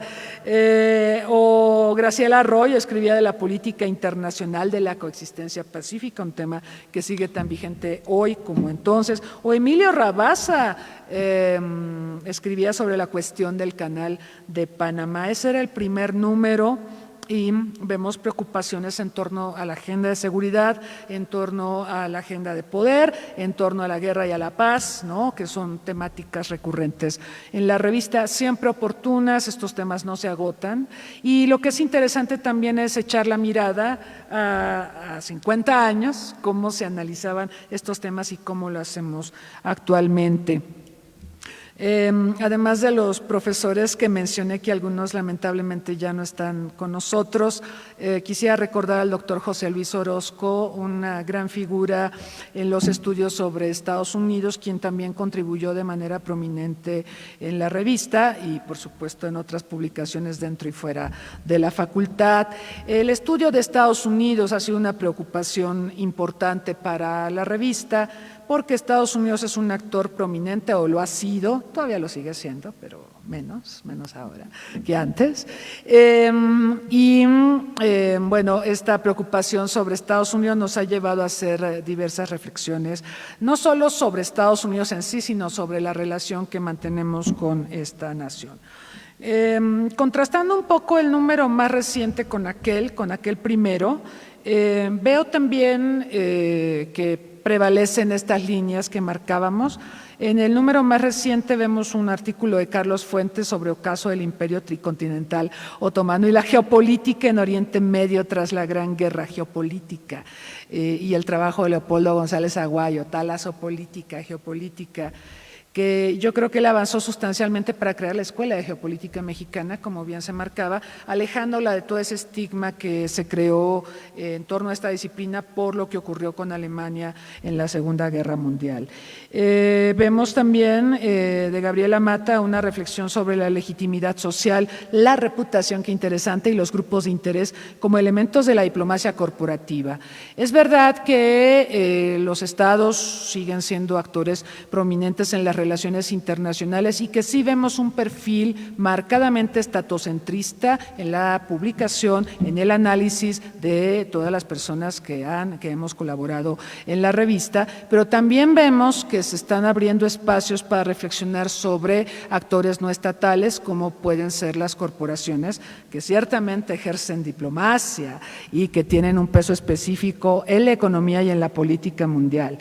O Graciela Arroyo escribía de la política internacional de la coexistencia pacífica, un tema que sigue tan vigente hoy como entonces. O Emilio Rabasa escribía sobre la cuestión del canal de Panamá. Ese era el primer número. Y vemos preocupaciones en torno a la agenda de seguridad, en torno a la agenda de poder, en torno a la guerra y a la paz, ¿no?, que son temáticas recurrentes en la revista, siempre oportunas, estos temas no se agotan. Y lo que es interesante también es echar la mirada a 50 años, cómo se analizaban estos temas y cómo lo hacemos actualmente. Además de los profesores que mencioné, que algunos lamentablemente ya no están con nosotros, quisiera recordar al doctor José Luis Orozco, una gran figura en los estudios sobre Estados Unidos, quien también contribuyó de manera prominente en la revista y por supuesto en otras publicaciones dentro y fuera de la facultad. El estudio de Estados Unidos ha sido una preocupación importante para la revista, porque Estados Unidos es un actor prominente, o lo ha sido, todavía lo sigue siendo, pero menos ahora que antes. Bueno, esta preocupación sobre Estados Unidos nos ha llevado a hacer diversas reflexiones, no solo sobre Estados Unidos en sí, sino sobre la relación que mantenemos con esta nación. Contrastando un poco el número más reciente con aquel primero, Veo también que prevalecen estas líneas que marcábamos. En el número más reciente vemos un artículo de Carlos Fuentes sobre el caso del Imperio Tricontinental Otomano y la geopolítica en Oriente Medio tras la Gran Guerra Geopolítica, y el trabajo de Leopoldo González Aguayo, Talasopolítica, Geopolítica, que yo creo que él avanzó sustancialmente para crear la Escuela de Geopolítica Mexicana, como bien se marcaba, alejándola de todo ese estigma que se creó en torno a esta disciplina por lo que ocurrió con Alemania en la Segunda Guerra Mundial. Vemos también de Gabriela Mata una reflexión sobre la legitimidad social, la reputación, que interesante, y los grupos de interés como elementos de la diplomacia corporativa. Es verdad que los estados siguen siendo actores prominentes en las relaciones internacionales y que sí vemos un perfil marcadamente estatocentrista en la publicación, en el análisis de todas las personas que hemos colaborado en la revista, pero también vemos que se están abriendo espacios para reflexionar sobre actores no estatales como pueden ser las corporaciones, que ciertamente ejercen diplomacia y que tienen un peso específico en la economía y en la política mundial.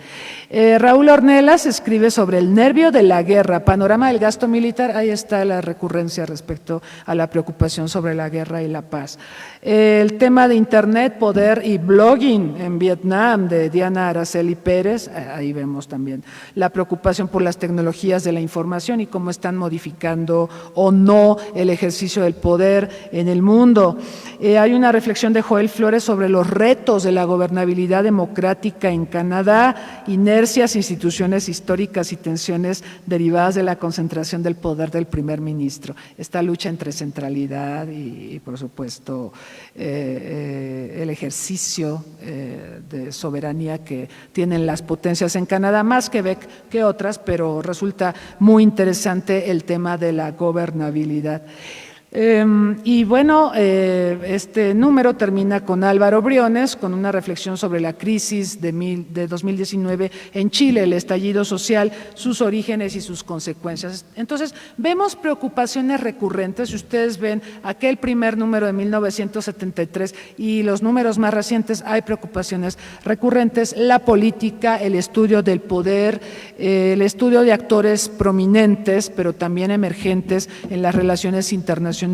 Raúl Ornelas escribe sobre el nervio de la guerra, panorama del gasto militar. Ahí está la recurrencia respecto a la preocupación sobre la guerra y la paz. El tema de Internet, poder y blogging en Vietnam, de Diana Araceli Pérez. Ahí vemos también la preocupación por las tecnologías de la información y cómo están modificando o no el ejercicio del poder en el mundo. Hay una reflexión de Joel Flores sobre los retos de la gobernabilidad democrática en Canadá, inercias, instituciones históricas y tensiones derivadas de la concentración del poder del primer ministro. Esta lucha entre centralidad y por supuesto, el ejercicio de soberanía que tienen las potencias en Canadá, más Quebec que otras, pero resulta muy interesante el tema de la gobernabilidad. Y bueno, este número termina con Álvaro Briones, con una reflexión sobre la crisis de 2019 en Chile, el estallido social, sus orígenes y sus consecuencias. Entonces, vemos preocupaciones recurrentes. Si ustedes ven aquel primer número de 1973 y los números más recientes, hay preocupaciones recurrentes. La política, el estudio del poder, el estudio de actores prominentes, pero también emergentes en las relaciones internacionales,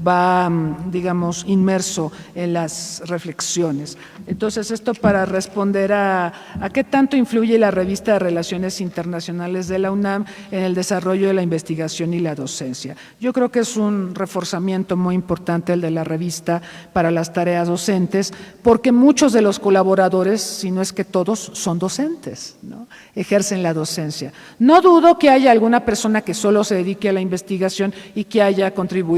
va, digamos, inmerso en las reflexiones. Entonces, esto para responder a qué tanto influye la revista de Relaciones Internacionales de la UNAM en el desarrollo de la investigación y la docencia. Yo creo que es un reforzamiento muy importante el de la revista para las tareas docentes, porque muchos de los colaboradores, si no es que todos, son docentes, ¿no? Ejercen la docencia. No dudo que haya alguna persona que solo se dedique a la investigación y que haya contribuido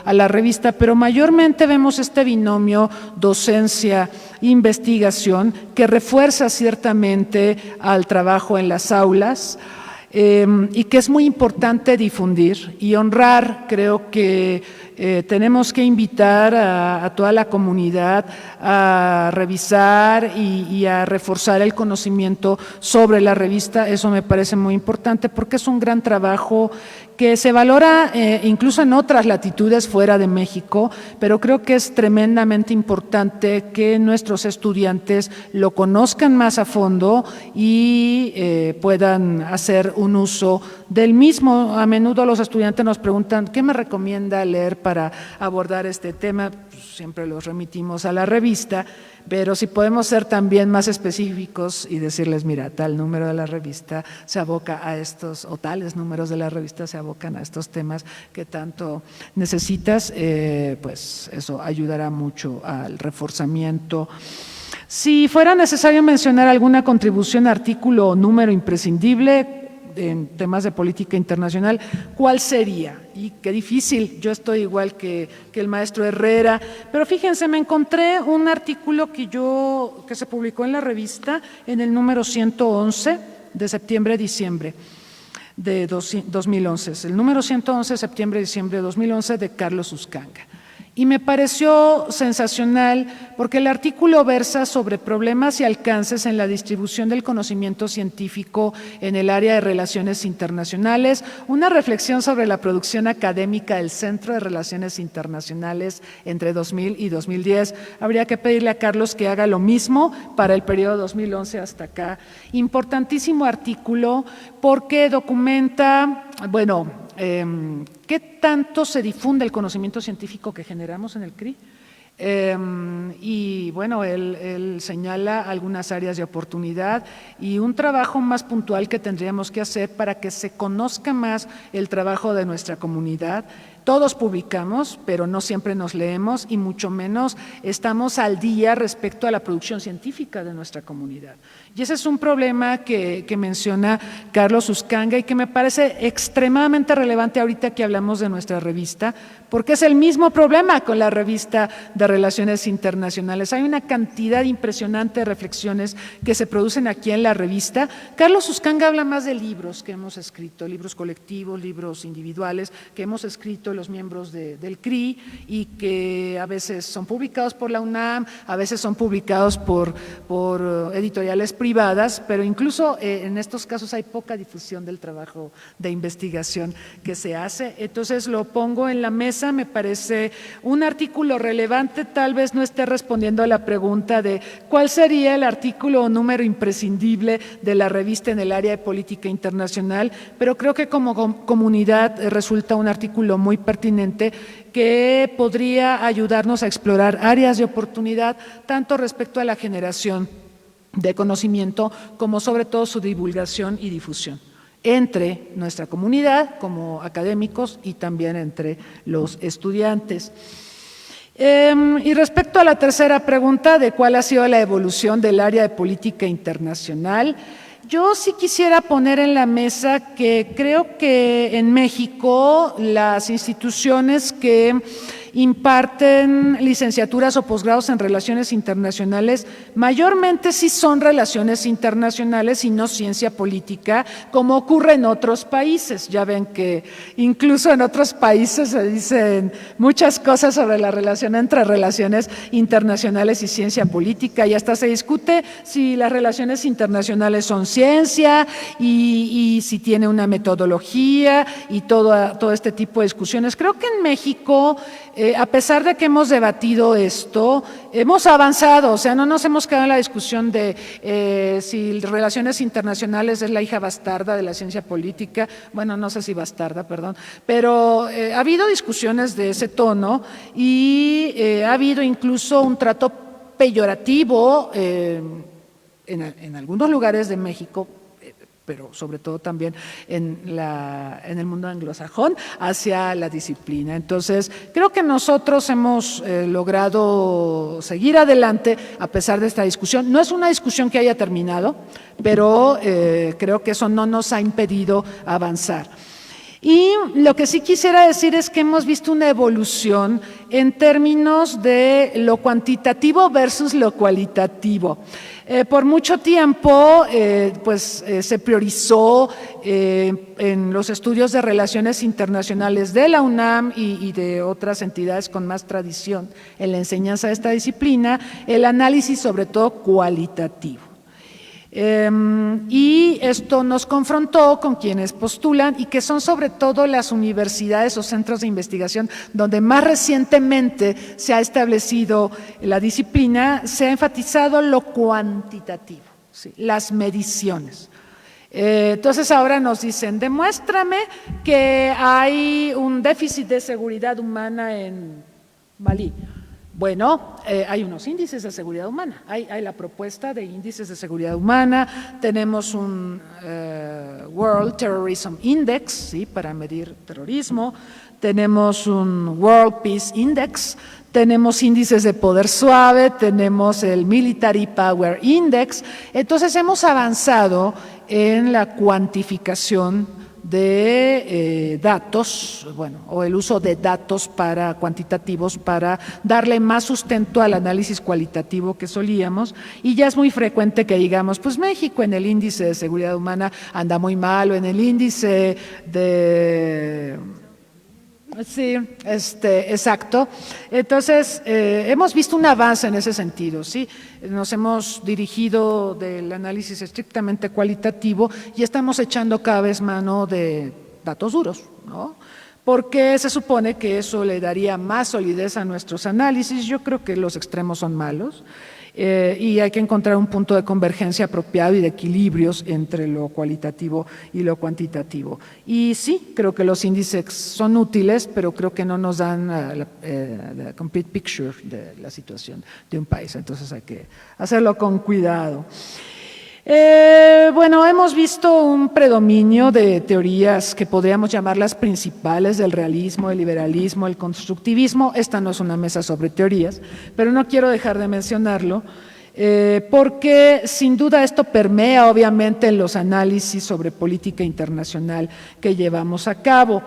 a la revista, pero mayormente vemos este binomio docencia-investigación que refuerza ciertamente al trabajo en las aulas y que es muy importante difundir y honrar. Creo que tenemos que invitar a toda la comunidad a revisar y a reforzar el conocimiento sobre la revista. Eso me parece muy importante porque es un gran trabajo que se valora incluso en otras latitudes fuera de México, pero creo que es tremendamente importante que nuestros estudiantes lo conozcan más a fondo y puedan hacer un uso del mismo. A menudo los estudiantes nos preguntan, ¿qué me recomienda leer para abordar este tema? Pues siempre los remitimos a la revista, pero si podemos ser también más específicos y decirles, mira, tal número de la revista se aboca a estos, o tales números de la revista se abocan a estos temas que tanto necesitas, pues eso ayudará mucho al reforzamiento. Si fuera necesario mencionar alguna contribución, artículo o número imprescindible en temas de política internacional, ¿cuál sería? Y qué difícil, yo estoy igual que el maestro Herrera, pero fíjense, me encontré un artículo que se publicó en la revista en el número 111 de septiembre-diciembre de 2011, el número 111 septiembre-diciembre de 2011 de Carlos Uscanga. Y me pareció sensacional porque el artículo versa sobre problemas y alcances en la distribución del conocimiento científico en el área de relaciones internacionales, una reflexión sobre la producción académica del Centro de Relaciones Internacionales entre 2000 y 2010. Habría que pedirle a Carlos que haga lo mismo para el periodo 2011 hasta acá. Importantísimo artículo porque documenta, bueno, ¿qué tanto se difunde el conocimiento científico que generamos en el CRI? Y bueno, él señala algunas áreas de oportunidad y un trabajo más puntual que tendríamos que hacer para que se conozca más el trabajo de nuestra comunidad. Todos publicamos, pero no siempre nos leemos y mucho menos estamos al día respecto a la producción científica de nuestra comunidad. Y ese es un problema que menciona Carlos Uscanga y que me parece extremadamente relevante ahorita que hablamos de nuestra revista, porque es el mismo problema con la revista de Relaciones Internacionales. Hay una cantidad impresionante de reflexiones que se producen aquí en la revista. Carlos Uscanga habla más de libros que hemos escrito, libros colectivos, libros individuales que hemos escrito los miembros del CRI y que a veces son publicados por la UNAM, a veces son publicados por editoriales privadas, pero incluso en estos casos hay poca difusión del trabajo de investigación que se hace. Entonces lo pongo en la mesa, me parece un artículo relevante, tal vez no esté respondiendo a la pregunta de cuál sería el artículo o número imprescindible de la revista en el área de política internacional, pero creo que como comunidad resulta un artículo muy pertinente que podría ayudarnos a explorar áreas de oportunidad, tanto respecto a la generación de conocimiento como sobre todo su divulgación y difusión entre nuestra comunidad como académicos y también entre los estudiantes. Y respecto a la tercera pregunta de cuál ha sido la evolución del área de política internacional, yo sí quisiera poner en la mesa que creo que en México las instituciones que imparten licenciaturas o posgrados en relaciones internacionales, mayormente sí son relaciones internacionales y no ciencia política, como ocurre en otros países. Ya ven que incluso en otros países se dicen muchas cosas sobre la relación entre relaciones internacionales y ciencia política, y hasta se discute si las relaciones internacionales son ciencia y si tiene una metodología y todo este tipo de discusiones. Creo que en México, a pesar de que hemos debatido esto, hemos avanzado, o sea, no nos hemos quedado en la discusión de si relaciones internacionales es la hija bastarda de la ciencia política, bueno, no sé si bastarda, perdón, pero ha habido discusiones de ese tono y ha habido incluso un trato peyorativo en algunos lugares de México, pero sobre todo también en el mundo anglosajón, hacia la disciplina. Entonces, creo que nosotros hemos logrado seguir adelante a pesar de esta discusión. No es una discusión que haya terminado, pero creo que eso no nos ha impedido avanzar. Y lo que sí quisiera decir es que hemos visto una evolución en términos de lo cuantitativo versus lo cualitativo. Por mucho tiempo se priorizó en los estudios de relaciones internacionales de la UNAM y de otras entidades con más tradición en la enseñanza de esta disciplina, el análisis sobre todo cualitativo. Y esto nos confrontó con quienes postulan y que son sobre todo las universidades o centros de investigación donde más recientemente se ha establecido la disciplina, se ha enfatizado lo cuantitativo, ¿sí? Las mediciones. Entonces ahora nos dicen, demuéstrame que hay un déficit de seguridad humana en Malí. Bueno, hay unos índices de seguridad humana, hay la propuesta de índices de seguridad humana, tenemos un World Terrorism Index, ¿sí?, para medir terrorismo, tenemos un World Peace Index, tenemos índices de poder suave, tenemos el Military Power Index. Entonces hemos avanzado en la cuantificación de datos, o el uso de datos cuantitativos para darle más sustento al análisis cualitativo que solíamos, y ya es muy frecuente que digamos, pues México en el índice de seguridad humana anda muy mal, o en el índice de Sí, exacto. Entonces, hemos visto un avance en ese sentido, ¿sí? Nos hemos dirigido del análisis estrictamente cualitativo y estamos echando cada vez mano de datos duros, ¿no? Porque se supone que eso le daría más solidez a nuestros análisis. Yo creo que los extremos son malos. Y hay que encontrar un punto de convergencia apropiado y de equilibrios entre lo cualitativo y lo cuantitativo. Y sí, creo que los índices son útiles, pero creo que no nos dan la complete picture de la situación de un país, entonces hay que hacerlo con cuidado. Bueno, hemos visto un predominio de teorías que podríamos llamar las principales del realismo, el liberalismo, el constructivismo. Esta no es una mesa sobre teorías, pero no quiero dejar de mencionarlo, porque sin duda esto permea obviamente en los análisis sobre política internacional que llevamos a cabo.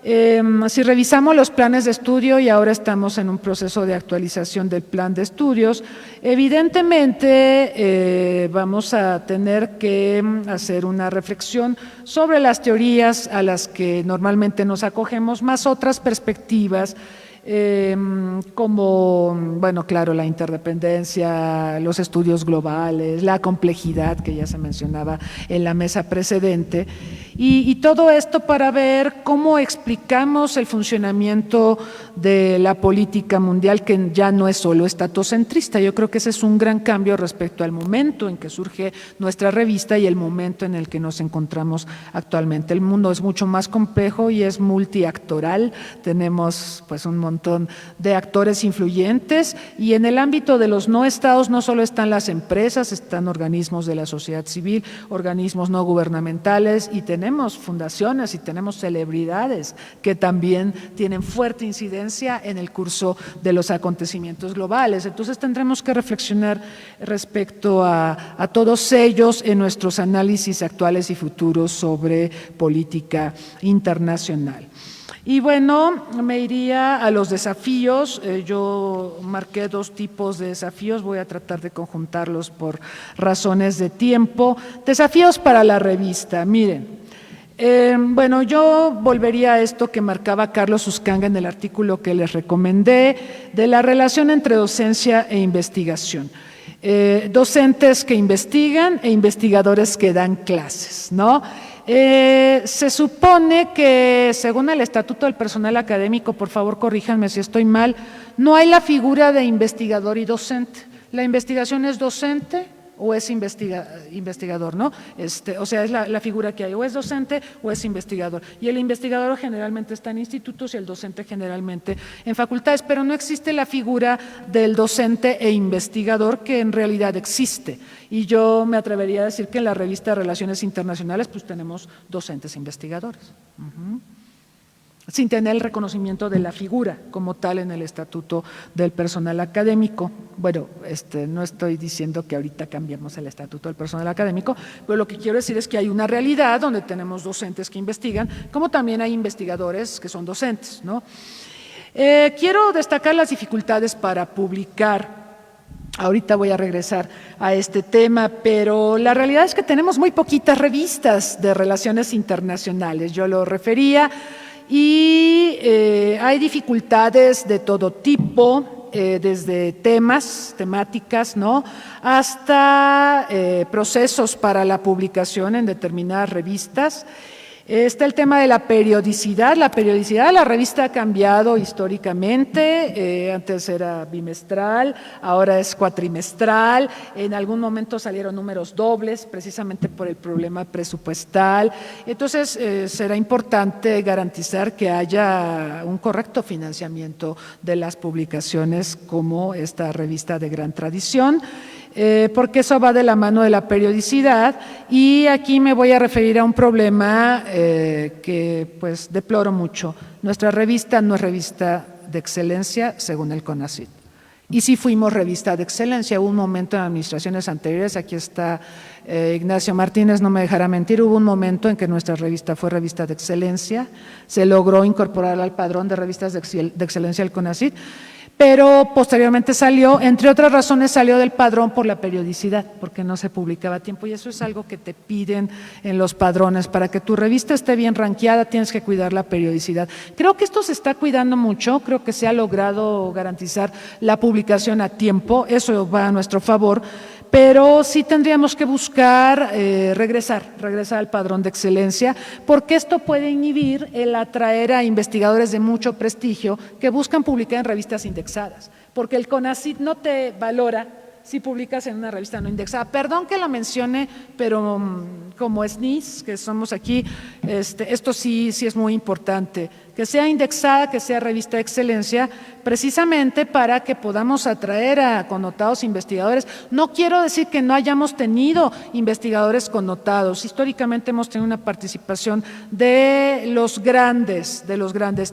Si revisamos los planes de estudio, y ahora estamos en un proceso de actualización del plan de estudios, evidentemente vamos a tener que hacer una reflexión sobre las teorías a las que normalmente nos acogemos, más otras perspectivas, como, bueno, claro, la interdependencia, los estudios globales, la complejidad que ya se mencionaba en la mesa precedente, y todo esto para ver cómo explicamos el funcionamiento de la política mundial, que ya no es solo estatocentrista. Yo creo que ese es un gran cambio respecto al momento en que surge nuestra revista y el momento en el que nos encontramos actualmente. El mundo es mucho más complejo y es multiactoral. Tenemos pues un montón de actores influyentes, y en el ámbito de los no estados no solo están las empresas, están organismos de la sociedad civil, organismos no gubernamentales, y tenemos fundaciones y tenemos celebridades que también tienen fuerte incidencia en el curso de los acontecimientos globales. Entonces tendremos que reflexionar respecto a todos ellos en nuestros análisis actuales y futuros sobre política internacional. Y bueno, me iría a los desafíos. Yo marqué dos tipos de desafíos, voy a tratar de conjuntarlos por razones de tiempo. Desafíos para la revista, miren. Bueno, yo volvería a esto que marcaba Carlos Uscanga en el artículo que les recomendé, de la relación entre docencia e investigación. Docentes que investigan e investigadores que dan clases, ¿no? Se supone que, según el Estatuto del Personal Académico, por favor corríjanme si estoy mal, no hay la figura de investigador y docente. La investigación es docente o es investigador, ¿no? O sea, es la figura que hay, o es docente o es investigador. Y el investigador generalmente está en institutos y el docente generalmente en facultades, pero no existe la figura del docente e investigador, que en realidad existe. Y yo me atrevería a decir que en la revista de Relaciones Internacionales pues tenemos docentes e investigadores. Sin tener el reconocimiento de la figura como tal en el Estatuto del Personal Académico. Bueno, no estoy diciendo que ahorita cambiemos el Estatuto del Personal Académico, pero lo que quiero decir es que hay una realidad donde tenemos docentes que investigan, como también hay investigadores que son docentes, ¿no? Quiero destacar las dificultades para publicar. Ahorita voy a regresar a este tema, pero la realidad es que tenemos muy poquitas revistas de relaciones internacionales. Yo lo refería. Y hay dificultades de todo tipo, desde temáticas, ¿no?, hasta procesos para la publicación en determinadas revistas. Está el tema de la periodicidad. La periodicidad de la revista ha cambiado históricamente. Antes era bimestral, ahora es cuatrimestral. En algún momento salieron números dobles, precisamente por el problema presupuestal. Entonces, será importante garantizar que haya un correcto financiamiento de las publicaciones como esta revista de gran tradición. Porque eso va de la mano de la periodicidad, y aquí me voy a referir a un problema que pues deploro mucho. Nuestra revista no es revista de excelencia según el CONACYT, y sí fuimos revista de excelencia. Hubo un momento en administraciones anteriores, aquí está Ignacio Martínez, no me dejará mentir, hubo un momento en que nuestra revista fue revista de excelencia, se logró incorporar al padrón de revistas de excelencia del CONACYT. pero posteriormente salió, entre otras razones, salió del padrón por la periodicidad, porque no se publicaba a tiempo, y eso es algo que te piden en los padrones. Para que tu revista esté bien rankeada, tienes que cuidar la periodicidad. Creo que esto se está cuidando mucho, creo que se ha logrado garantizar la publicación a tiempo, eso va a nuestro favor, pero sí tendríamos que buscar regresar al padrón de excelencia, porque esto puede inhibir el atraer a investigadores de mucho prestigio que buscan publicar en revistas indexadas, porque el CONACYT no te valora si publicas en una revista no indexada. Perdón que lo mencione, pero como SNIS, que somos aquí, esto sí es muy importante, que sea indexada, que sea revista de excelencia, precisamente para que podamos atraer a connotados investigadores. No quiero decir que no hayamos tenido investigadores connotados, históricamente hemos tenido una participación de los grandes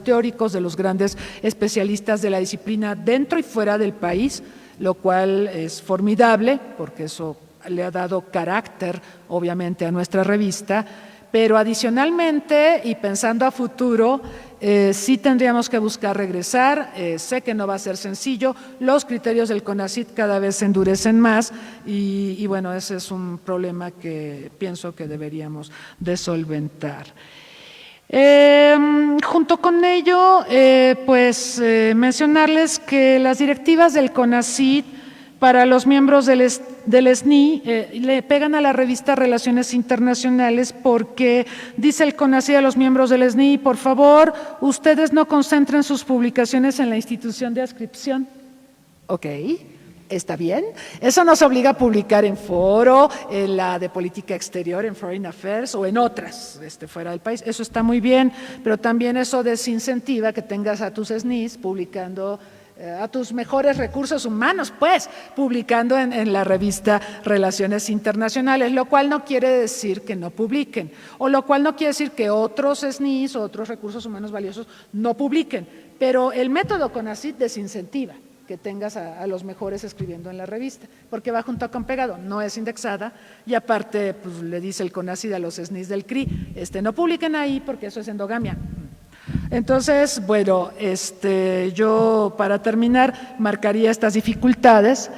teóricos, de los grandes especialistas de la disciplina dentro y fuera del país, lo cual es formidable, porque eso le ha dado carácter, obviamente, a nuestra revista, pero adicionalmente, y pensando a futuro, sí tendríamos que buscar regresar. Sé que no va a ser sencillo, los criterios del CONACYT cada vez se endurecen más y bueno, ese es un problema que pienso que deberíamos de solventar. Junto con ello, mencionarles que las directivas del CONACYT para los miembros del SNI le pegan a la revista Relaciones Internacionales, porque dice el CONACYT a los miembros del SNI: por favor, ustedes no concentren sus publicaciones en la institución de adscripción. Ok. ¿Está bien? Eso nos obliga a publicar en Foro, en la de Política Exterior, en Foreign Affairs o en otras fuera del país. Eso está muy bien, pero también eso desincentiva que tengas a tus SNIs publicando, a tus mejores recursos humanos, publicando en la revista Relaciones Internacionales, lo cual no quiere decir que no publiquen, o lo cual no quiere decir que otros SNIs o otros recursos humanos valiosos no publiquen, pero el método CONACYT desincentiva que tengas a los mejores escribiendo en la revista, porque va junto con pegado, no es indexada, y aparte le dice el CONACYT a los SNIs del CRI, no publiquen ahí porque eso es endogamia. Entonces, bueno, yo para terminar marcaría estas dificultades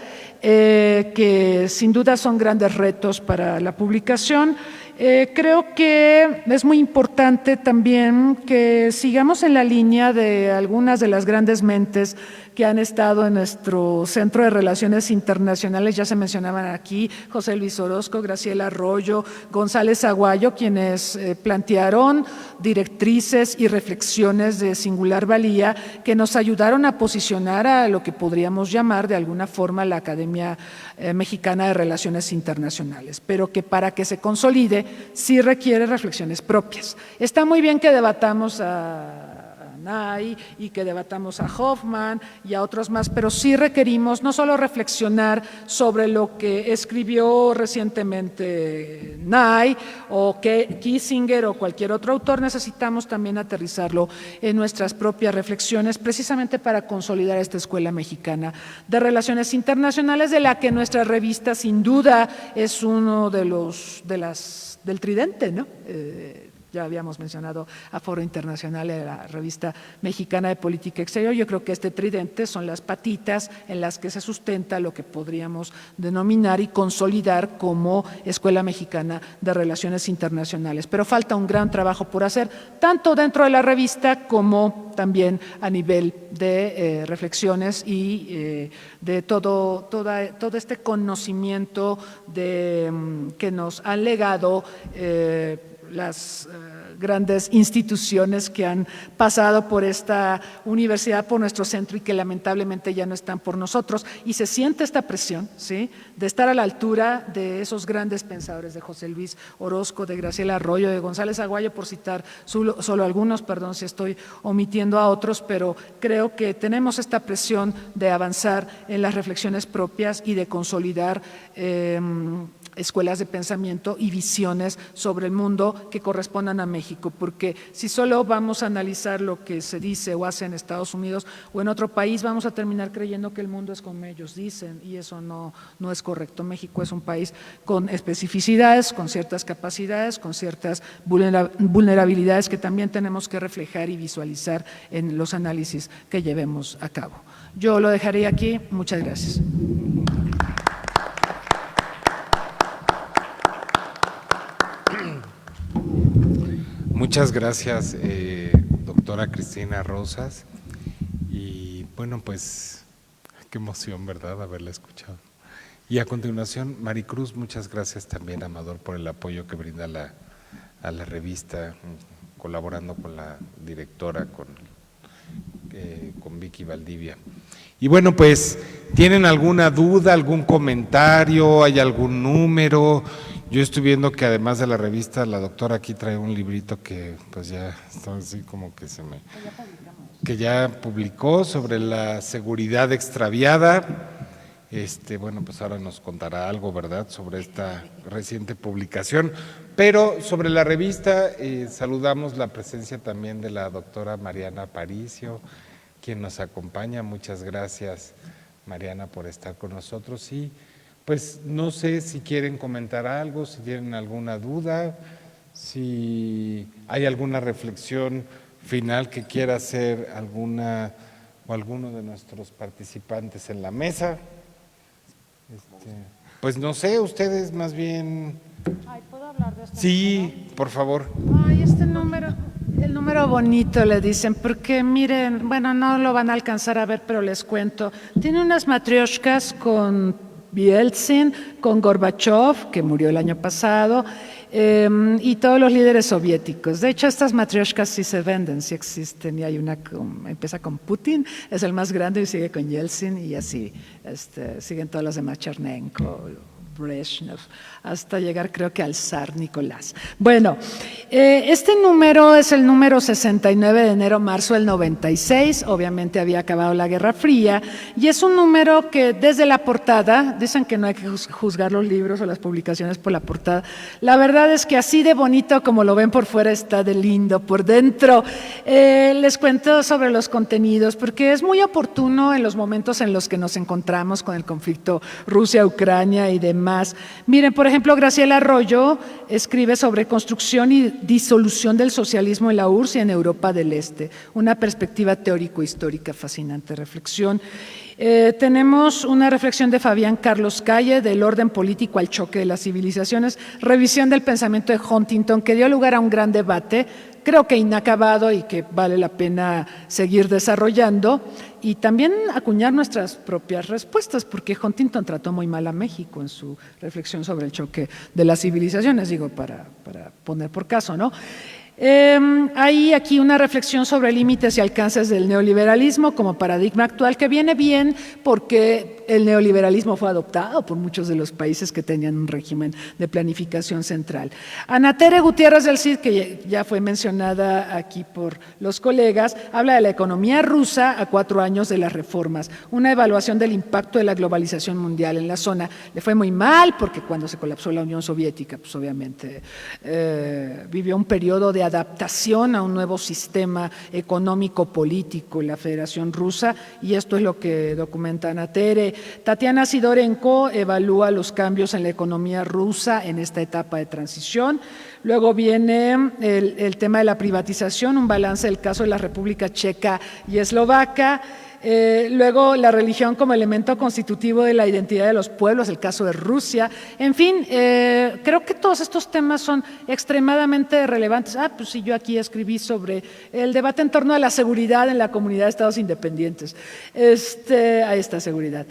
que sin duda son grandes retos para la publicación. Creo que es muy importante también que sigamos en la línea de algunas de las grandes mentes que han estado en nuestro Centro de Relaciones Internacionales, ya se mencionaban aquí, José Luis Orozco, Graciela Arroyo, González Aguayo, quienes plantearon directrices y reflexiones de singular valía que nos ayudaron a posicionar a lo que podríamos llamar de alguna forma la Academia Mexicana de Relaciones Internacionales, pero que para que se consolide sí requiere reflexiones propias. Está muy bien que debatamos a Nay y que debatamos a Hoffman y a otros más, pero sí requerimos no solo reflexionar sobre lo que escribió recientemente Nay o que Kissinger o cualquier otro autor, necesitamos también aterrizarlo en nuestras propias reflexiones, precisamente para consolidar esta Escuela Mexicana de Relaciones Internacionales, de la que nuestra revista sin duda es uno del tridente, ¿no? Ya habíamos mencionado a Foro Internacional de la Revista Mexicana de Política Exterior. Yo creo que este tridente son las patitas en las que se sustenta lo que podríamos denominar y consolidar como Escuela Mexicana de Relaciones Internacionales. Pero falta un gran trabajo por hacer, tanto dentro de la revista como también a nivel de reflexiones y de todo este conocimiento que nos han legado las grandes instituciones que han pasado por esta universidad, por nuestro centro y que lamentablemente ya no están por nosotros. Y se siente esta presión, ¿sí?, de estar a la altura de esos grandes pensadores, de José Luis Orozco, de Graciela Arroyo, de González Aguayo, por citar solo algunos, perdón si estoy omitiendo a otros, pero creo que tenemos esta presión de avanzar en las reflexiones propias y de consolidar escuelas de pensamiento y visiones sobre el mundo que correspondan a México, porque si solo vamos a analizar lo que se dice o hace en Estados Unidos o en otro país, vamos a terminar creyendo que el mundo es como ellos dicen, y eso no es correcto. México es un país con especificidades, con ciertas capacidades, con ciertas vulnerabilidades que también tenemos que reflejar y visualizar en los análisis que llevemos a cabo. Yo lo dejaré aquí. Muchas gracias. Muchas gracias, doctora Cristina Rosas. Y bueno, pues qué emoción, ¿verdad?, haberla escuchado. Y a continuación, Maricruz, muchas gracias también, Amador, por el apoyo que brinda a la revista, colaborando con la directora, con Vicky Valdivia. Y bueno, pues, ¿tienen alguna duda, algún comentario, hay algún número? Yo estoy viendo que además de la revista, la doctora aquí trae un librito que pues ya está así como que que ya publicó sobre la seguridad extraviada. Bueno, pues ahora nos contará algo, ¿verdad?, sobre esta reciente publicación. Pero sobre la revista, saludamos la presencia también de la doctora Mariana Aparicio, quien nos acompaña. Muchas gracias, Mariana, por estar con nosotros. Y pues no sé si quieren comentar algo, si tienen alguna duda, si hay alguna reflexión final que quiera hacer alguna o alguno de nuestros participantes en la mesa. Pues no sé, ustedes más bien. Ay, ¿puedo hablar de este Sí, número? por favor. Ay, este número, el número bonito le dicen, porque miren, bueno, no lo van a alcanzar a ver, pero les cuento. Tiene unas matrioshkas con Yeltsin, con Gorbachev, que murió el año pasado, y todos los líderes soviéticos. De hecho, estas matrioshkas sí se venden, sí existen, y hay una que empieza con Putin, es el más grande, y sigue con Yeltsin, y así siguen todos los demás, Chernenko, Brezhnev, hasta llegar creo que al zar Nicolás. Bueno, este número es el número 69 de enero-marzo del 96, obviamente había acabado la Guerra Fría, y es un número que desde la portada, dicen que no hay que juzgar los libros o las publicaciones por la portada, la verdad es que así de bonito como lo ven por fuera está de lindo por dentro. Les cuento sobre los contenidos, porque es muy oportuno en los momentos en los que nos encontramos con el conflicto Rusia-Ucrania y demás. Miren, por ejemplo, Graciela Arroyo escribe sobre construcción y disolución del socialismo en la URSS y en Europa del Este, una perspectiva teórico-histórica fascinante reflexión. Tenemos una reflexión de Fabián Carlos Calle, del orden político al choque de las civilizaciones, revisión del pensamiento de Huntington, que dio lugar a un gran debate, creo que inacabado y que vale la pena seguir desarrollando, y también acuñar nuestras propias respuestas, porque Huntington trató muy mal a México en su reflexión sobre el choque de las civilizaciones, digo, para poner por caso, ¿no? Hay aquí una reflexión sobre límites y alcances del neoliberalismo como paradigma actual, que viene bien porque el neoliberalismo fue adoptado por muchos de los países que tenían un régimen de planificación central. Ana Tere Gutiérrez del Cid, que ya fue mencionada aquí por los colegas, habla de la economía rusa a 4 años de las reformas, una evaluación del impacto de la globalización mundial en la zona. Le fue muy mal porque cuando se colapsó la Unión Soviética, pues obviamente vivió un periodo de adaptación a un nuevo sistema económico-político, la Federación Rusa, y esto es lo que documenta Ana Tere. Tatiana Sidorenko evalúa los cambios en la economía rusa en esta etapa de transición. Luego viene el tema de la privatización, un balance del caso de la República Checa y Eslovaca. Luego la religión como elemento constitutivo de la identidad de los pueblos, el caso de Rusia. En fin, creo que todos estos temas son extremadamente relevantes. Pues sí, yo aquí escribí sobre el debate en torno a la seguridad en la comunidad de estados independientes. Ahí está, seguridad.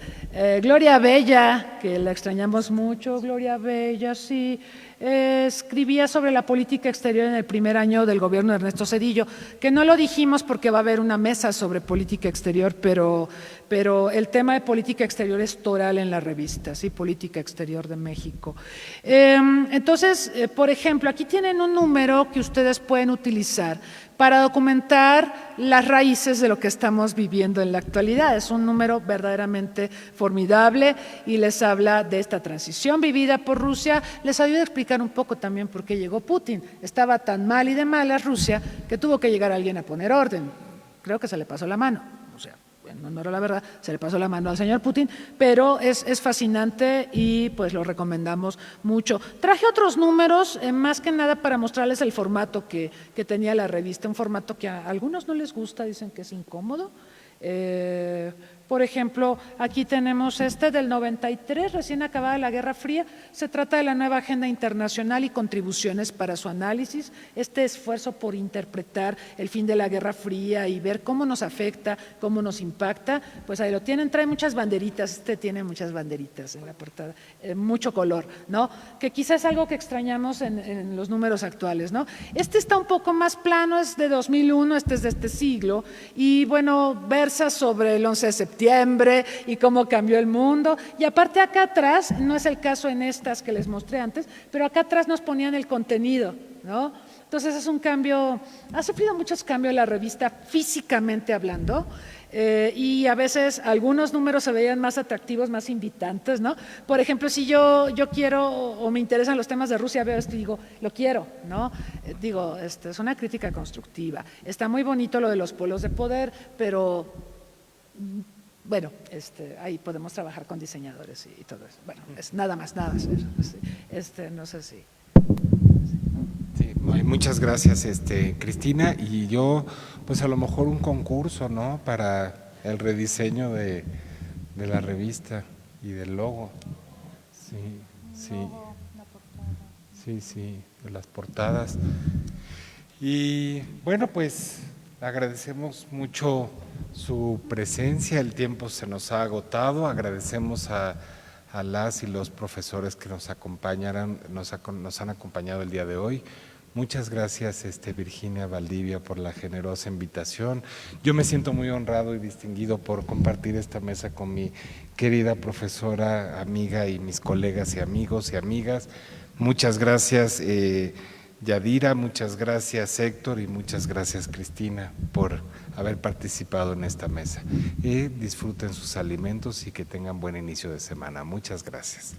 Gloria Bella, que la extrañamos mucho, Gloria Bella, sí. Escribía sobre la política exterior en el primer año del gobierno de Ernesto Zedillo, que no lo dijimos porque va a haber una mesa sobre política exterior, pero el tema de política exterior es toral en la revista, ¿sí? Política Exterior de México. Entonces, por ejemplo, aquí tienen un número que ustedes pueden utilizar para documentar las raíces de lo que estamos viviendo en la actualidad. Es un número verdaderamente formidable y les habla de esta transición vivida por Rusia. Les ayuda a explicar un poco también por qué llegó Putin. Estaba tan mal y de malas Rusia que tuvo que llegar alguien a poner orden. Creo que se le pasó la mano. O sea, en honor a la verdad, se le pasó la mano al señor Putin, pero es fascinante y pues lo recomendamos mucho. Traje otros números, más que nada para mostrarles el formato que tenía la revista, un formato que a algunos no les gusta, dicen que es incómodo. Por ejemplo, aquí tenemos este del 93, recién acabada la Guerra Fría. Se trata de la nueva agenda internacional y contribuciones para su análisis. Este esfuerzo por interpretar el fin de la Guerra Fría y ver cómo nos afecta, cómo nos impacta, pues ahí lo tienen. Trae muchas banderitas, este tiene muchas banderitas en la portada, mucho color, ¿no? Que quizás es algo que extrañamos en los números actuales, ¿no? Este está un poco más plano, es de 2001, este es de este siglo, y bueno, versa sobre el 11 de septiembre y cómo cambió el mundo. Y aparte acá atrás, no es el caso en estas que les mostré antes, pero acá atrás nos ponían el contenido, ¿no? Entonces es un cambio, ha sufrido muchos cambios la revista físicamente hablando, y a veces algunos números se veían más atractivos, más invitantes, ¿no? Por ejemplo, si yo quiero o me interesan los temas de Rusia, veo esto y digo, lo quiero, ¿no? Digo, es una crítica constructiva. Está muy bonito lo de los polos de poder, pero bueno, ahí podemos trabajar con diseñadores y todo eso. Bueno, es nada más, no sé si… Sí, muchas gracias, Cristina. Y yo, pues a lo mejor un concurso, ¿no? Para el rediseño de la revista y del logo. Sí, de las portadas. Y bueno, pues agradecemos mucho su presencia, el tiempo se nos ha agotado, agradecemos a las y los profesores que nos han acompañado el día de hoy. Muchas gracias, Virginia Valdivia, por la generosa invitación. Yo me siento muy honrado y distinguido por compartir esta mesa con mi querida profesora, amiga y mis colegas y amigos y amigas. Muchas gracias, Yadira, muchas gracias, Héctor, y muchas gracias, Cristina, por haber participado en esta mesa. Disfruten sus alimentos y que tengan buen inicio de semana. Muchas gracias.